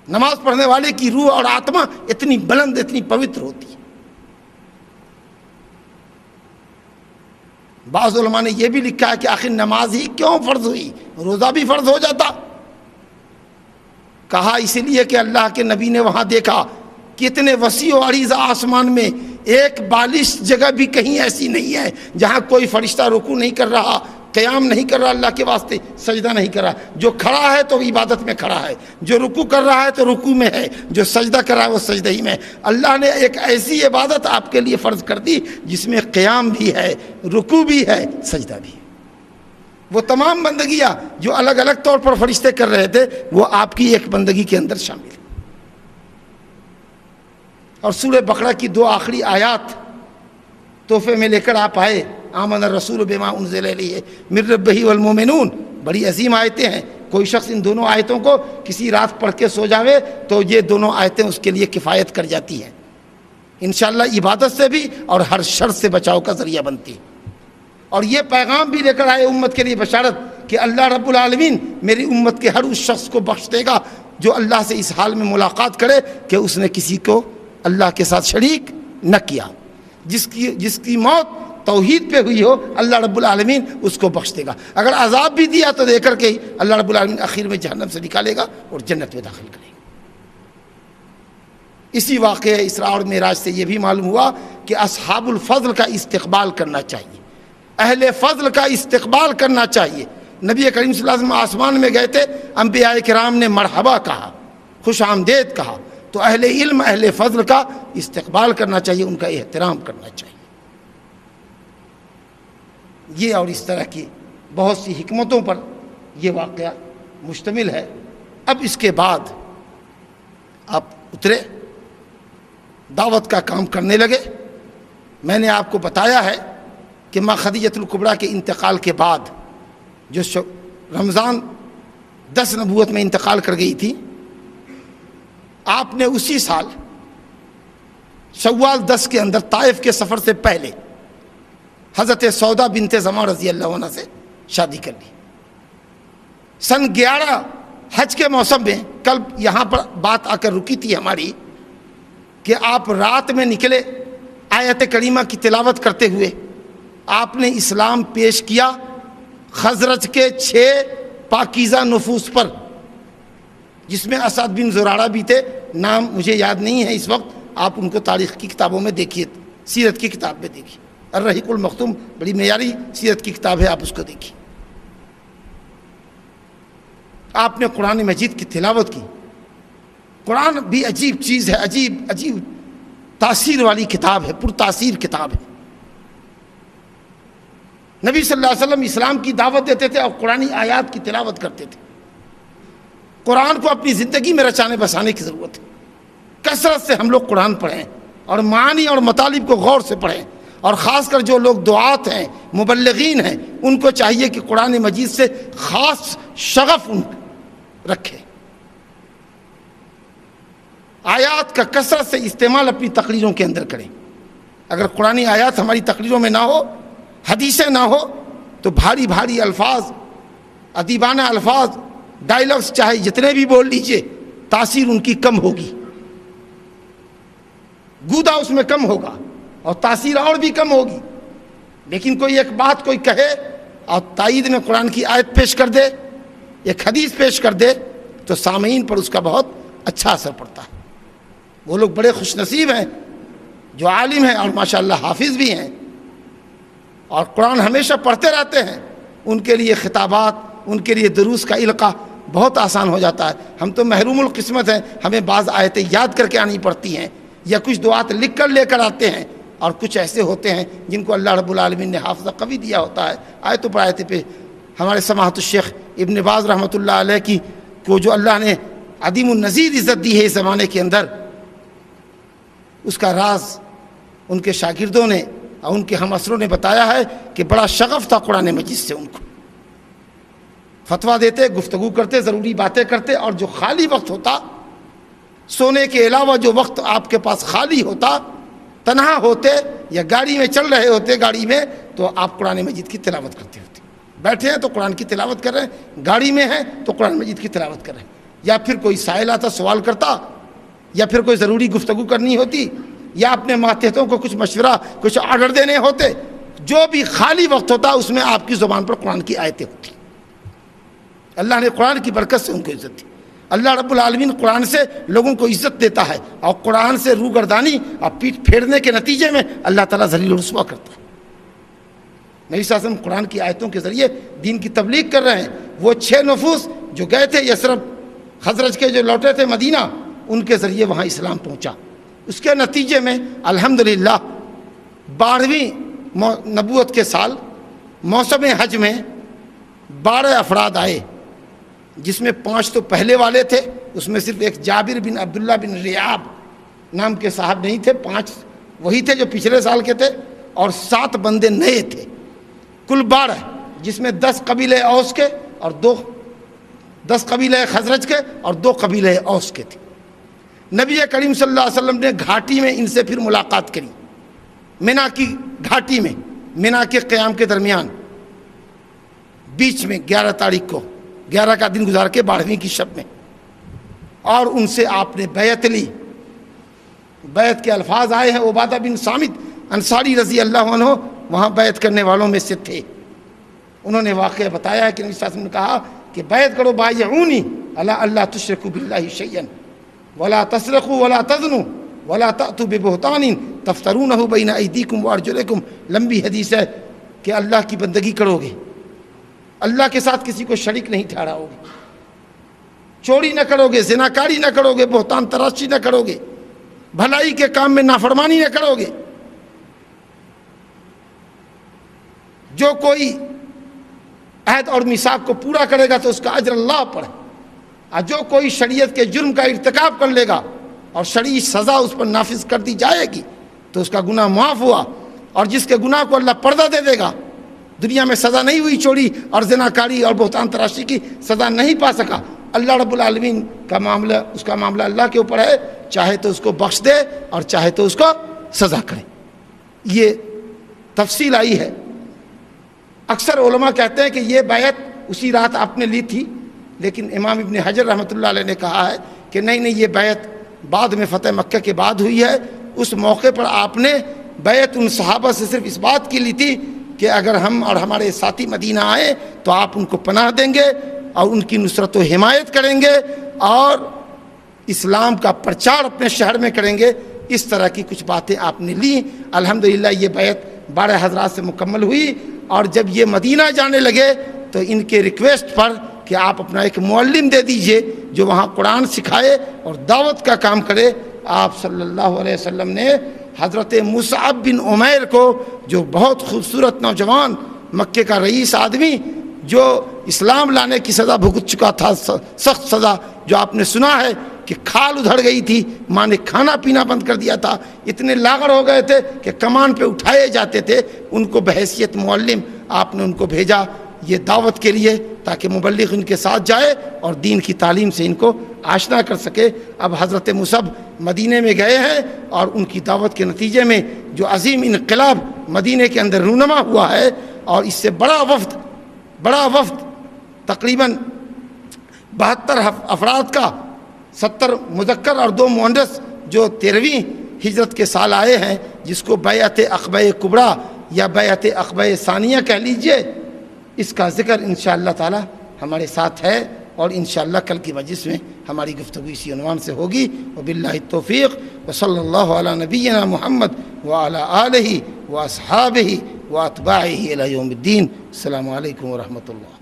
نماز پڑھنے والے کی روح اور آتما اتنی بلند، اتنی پوتر ہوتی ہے۔ بعض علماء نے یہ بھی لکھا ہے کہ آخر نماز ہی کیوں فرض ہوئی، روزہ بھی فرض ہو جاتا۔ کہا اس لیے کہ اللہ کے نبی نے وہاں دیکھا کہ اتنے وسیع و عریض آسمان میں ایک بالش جگہ بھی کہیں ایسی نہیں ہے جہاں کوئی فرشتہ رکوع نہیں کر رہا، قیام نہیں کر رہا اللہ کے واسطے، سجدہ نہیں کر رہا۔ جو کھڑا ہے تو عبادت میں کھڑا ہے، جو رکوع کر رہا ہے تو رکوع میں ہے، جو سجدہ کر رہا ہے وہ سجدہ ہی میں ہے۔ اللہ نے ایک ایسی عبادت آپ کے لیے فرض کر دی جس میں قیام بھی ہے، رکوع بھی ہے، سجدہ بھی ہے۔ وہ تمام بندگیاں جو الگ الگ طور پر فرشتے کر رہے تھے وہ آپ کی ایک بندگی کے اندر شامل ہے۔ اور سورہ بقرہ کی 2 آخری آیات تحفے میں لے کر آپ آئے، آمن الرسول بما انزل الیہ من ربہ والمؤمنون، بڑی عظیم آیتیں ہیں۔ کوئی شخص ان دونوں آیتوں کو کسی رات پڑھ کے سو جاوے تو یہ دونوں آیتیں اس کے لیے کفایت کر جاتی ہیں، انشاءاللہ عبادت سے بھی اور ہر شر سے بچاؤ کا ذریعہ بنتی۔ اور یہ پیغام بھی لے کر آئے امت کے لیے بشارت کہ اللہ رب العالمین میری امت کے ہر اس شخص کو بخش دے گا جو اللہ سے اس حال میں ملاقات کرے کہ اس نے کسی کو اللہ کے ساتھ شریک نہ کیا، جس کی موت توحید پہ ہوئی ہو اللہ رب العالمین اس کو بخش دے گا۔ اگر عذاب بھی دیا تو دے کر کے ہی اللہ رب العالمین آخر میں جہنم سے نکالے گا اور جنت میں داخل کرے گا۔ اسی واقعہ اسراء اور معراج سے یہ بھی معلوم ہوا کہ اصحاب الفضل کا استقبال کرنا چاہیے، اہل فضل کا استقبال کرنا چاہیے۔ نبی کریم صلی اللہ علیہ وسلم آسمان میں گئے تھے، انبیاء کرام نے مرحبا کہا، خوش آمدید کہا، تو اہل علم اہل فضل کا استقبال کرنا چاہیے، ان کا احترام کرنا چاہیے۔ یہ اور اس طرح کی بہت سی حکمتوں پر یہ واقعہ مشتمل ہے۔ اب اس کے بعد آپ اترے، دعوت کا کام کرنے لگے۔ میں نے آپ کو بتایا ہے کہ ماں خدیجۃ الکبریٰ کے انتقال کے بعد جو رمضان 10 نبوت میں انتقال کر گئی تھی، آپ نے اسی سال شوال 10 کے اندر طائف کے سفر سے پہلے حضرت سودا بنت زمع رضی اللہ عنہ سے شادی کر لی۔ سن 11 حج کے موسم میں، کل یہاں پر بات آ کر رکی تھی ہماری کہ آپ رات میں نکلے آیت کریمہ کی تلاوت کرتے ہوئے، آپ نے اسلام پیش کیا خزرج کے 6 پاکیزہ نفوس پر، جس میں اسد بن زرارہ بھی تھے، نام مجھے یاد نہیں ہے اس وقت، آپ ان کو تاریخ کی کتابوں میں دیکھیے، سیرت کی کتاب میں دیکھیے، الرحیق المختوم بڑی معیاری سیرت کی کتاب ہے، آپ اس کو دیکھیے۔ آپ نے قرآن مجید کی تلاوت کی۔ قرآن بھی عجیب چیز ہے، عجیب تاثیر والی کتاب ہے، پر تاثیر کتاب ہے۔ نبی صلی اللہ علیہ وسلم اسلام کی دعوت دیتے تھے اور قرآنی آیات کی تلاوت کرتے تھے۔ قرآن کو اپنی زندگی میں رچانے بسانے کی ضرورت ہے۔ کثرت سے ہم لوگ قرآن پڑھیں اور معانی اور مطالب کو غور سے پڑھیں، اور خاص کر جو لوگ دعات ہیں، مبلغین ہیں، ان کو چاہیے کہ قرآن مجید سے خاص شغف ان رکھے۔ آیات کا کثرت سے استعمال اپنی تقریروں کے اندر کریں۔ اگر قرآنی آیات ہماری تقریروں میں نہ ہو، حدیثیں نہ ہو، تو بھاری بھاری الفاظ، ادیبانہ الفاظ، ڈائلاگس چاہے جتنے بھی بول لیجئے، تاثیر ان کی کم ہوگی، گودا اس میں کم ہوگا اور تاثیر اور بھی کم ہوگی۔ لیکن کوئی ایک بات کوئی کہے اور تائید میں قرآن کی آیت پیش کر دے، ایک حدیث پیش کر دے، تو سامعین پر اس کا بہت اچھا اثر پڑتا ہے۔ وہ لوگ بڑے خوش نصیب ہیں جو عالم ہیں اور ماشاءاللہ حافظ بھی ہیں اور قرآن ہمیشہ پڑھتے رہتے ہیں، ان کے لیے خطابات، ان کے لیے دروس کا القاء بہت آسان ہو جاتا ہے۔ ہم تو محروم القسمت ہیں، ہمیں بعض آیتیں یاد کر کے آنی پڑتی ہیں یا کچھ دعات لکھ کر لے کر آتے ہیں، اور کچھ ایسے ہوتے ہیں جن کو اللہ رب العالمین نے حافظہ قوی دیا ہوتا ہے، آیتوں پر آیتیں پہ۔ ہمارے سماحت الشیخ ابن باز رحمۃ اللہ علیہ کی کو جو اللہ نے عدیم النظیر عزت دی ہے اس زمانے کے اندر، اس کا راز ان کے شاگردوں نے اور ان کے ہم اثروں نے بتایا ہے کہ بڑا شغف تھا قرآن مجید سے، ان کو فتویٰ دیتے، گفتگو کرتے، ضروری باتیں کرتے، اور جو خالی وقت ہوتا، سونے کے علاوہ جو وقت آپ کے پاس خالی ہوتا، تنہا ہوتے یا گاڑی میں چل رہے ہوتے، گاڑی میں، تو آپ قرآن مجید کی تلاوت کرتے ہوتے۔ بیٹھے ہیں تو قرآن کی تلاوت کر رہے ہیں، گاڑی میں ہیں تو قرآن مجید کی تلاوت کر رہے ہیں، یا پھر کوئی سائل آتا سوال کرتا، یا پھر کوئی ضروری گفتگو کرنی ہوتی، یا اپنے ماتحتوں کو کچھ مشورہ، کچھ آرڈر دینے ہوتے، جو بھی خالی وقت ہوتا اس میں آپ کی زبان پر قرآن کی آیتیں ہوتی. اللہ نے قرآن کی برکت سے ان کو عزت دی. اللہ رب العالمین قرآن سے لوگوں کو عزت دیتا ہے, اور قرآن سے روگردانی اور پیٹھ پھیرنے کے نتیجے میں اللہ تعالیٰ ذلیل و رسوا کرتا ہے. نبی صلی اللہ علیہ وسلم قرآن کی آیتوں کے ذریعے دین کی تبلیغ کر رہے ہیں. وہ 6 نفوس جو گئے تھے یثرب, خزرج کے جو لوٹے تھے مدینہ, ان کے ذریعے وہاں اسلام پہنچا. اس کے نتیجے میں الحمدللہ 12ویں نبوت کے سال موسم حج میں 12 افراد آئے, جس میں 5 تو پہلے والے تھے. اس میں صرف ایک جابر بن عبداللہ بن ریاب نام کے صاحب نہیں تھے. 5 وہی تھے جو پچھلے سال کے تھے, اور 7 بندے نئے تھے. کل 12, جس میں 10 قبیلے اوس کے اور 10 قبیلے خزرج کے اور 2 قبیلے اوس کے تھے. نبی کریم صلی اللہ علیہ وسلم نے گھاٹی میں ان سے پھر ملاقات کری, مینا کی گھاٹی میں, مینا کے قیام کے درمیان بیچ میں 11 تاریخ کو, 11 کا دن گزار کے 12ویں کی شب میں, اور ان سے آپ نے بیعت لی. بیعت کے الفاظ آئے ہیں, عبادہ بن صامت انصاری رضی اللہ عنہ وہاں بیعت کرنے والوں میں سے تھے. انہوں نے واقعہ بتایا ہے کہ نبی صلی اللہ علیہ وسلم نے کہا کہ بیعت کرو, بایعونی الا اللہ تشرکوا باللہ شیئا ولا تسرقوا ولا تزنوا ولا تأتوا ببہتان تفترونہ بین ایدیکم وارجلکم. لمبی حدیث ہے کہ اللہ کی بندگی کرو گے, اللہ کے ساتھ کسی کو شریک نہیں ٹھہراؤ گے, چوری نہ کرو گے, زناکاری نہ کرو گے, بہتان تراشی نہ کرو گے, بھلائی کے کام میں نافرمانی نہ کرو گے. جو کوئی عہد اور میثاق کو پورا کرے گا تو اس کا اجر اللہ پر ہے, اور جو کوئی شریعت کے جرم کا ارتکاب کر لے گا اور شرعی سزا اس پر نافذ کر دی جائے گی تو اس کا گناہ معاف ہوا. اور جس کے گناہ کو اللہ پردہ دے دے گا, دنیا میں سزا نہیں ہوئی, چوری اور زناکاری اور بہتان تراشی کی سزا نہیں پا سکا, اللہ رب العالمین کا معاملہ, اس کا معاملہ اللہ کے اوپر ہے, چاہے تو اس کو بخش دے اور چاہے تو اس کو سزا کرے. یہ تفصیل آئی ہے. اکثر علماء کہتے ہیں کہ یہ بیعت اسی رات آپ نے لی تھی, لیکن امام ابن حجر رحمۃ اللہ علیہ نے کہا ہے کہ نہیں, یہ بیعت بعد میں فتح مکہ کے بعد ہوئی ہے. اس موقع پر آپ نے بیعت ان صحابہ سے صرف اس بات کی لی تھی کہ اگر ہم اور ہمارے ساتھی مدینہ آئیں تو آپ ان کو پناہ دیں گے اور ان کی نصرت و حمایت کریں گے اور اسلام کا پرچار اپنے شہر میں کریں گے. اس طرح کی کچھ باتیں آپ نے لی. الحمدللہ یہ بیعت 12 حضرات سے مکمل ہوئی, اور جب یہ مدینہ جانے لگے تو ان کے ریکویسٹ پر کہ آپ اپنا ایک معلم دے دیجئے جو وہاں قرآن سکھائے اور دعوت کا کام کرے, آپ صلی اللہ علیہ وسلم نے حضرت مصعب بن عمیر کو, جو بہت خوبصورت نوجوان, مکے کا رئیس آدمی, جو اسلام لانے کی سزا بھگت چکا تھا, سخت سزا جو آپ نے سنا ہے کہ کھال ادھڑ گئی تھی, ماں نے کھانا پینا بند کر دیا تھا, اتنے لاغر ہو گئے تھے کہ کمان پہ اٹھائے جاتے تھے, ان کو بحیثیت معلم آپ نے ان کو بھیجا یہ دعوت کے لیے تاکہ مبلغ ان کے ساتھ جائے اور دین کی تعلیم سے ان کو آشنا کر سکے. اب حضرت مصعب مدینے میں گئے ہیں اور ان کی دعوت کے نتیجے میں جو عظیم انقلاب مدینے کے اندر رونما ہوا ہے, اور اس سے بڑا وفد تقریباً 72 افراد کا, 70 مذکر اور 2 مؤنث, جو 13ویں ہجرت کے سال آئے ہیں, جس کو بیعت عقبہ کبریٰ یا بیعت عقبہ ثانیہ کہہ لیجئے, اس کا ذکر انشاءاللہ تعالی ہمارے ساتھ ہے, اور انشاءاللہ کل کی مجلس میں ہماری گفتگو اسی عنوان سے ہوگی. وباللہ التوفیق, وصلی اللہ علی نبینا محمد وعلی آلہ واصحابہ واتباعہ الی یوم الدین. السلام علیکم ورحمۃ اللہ.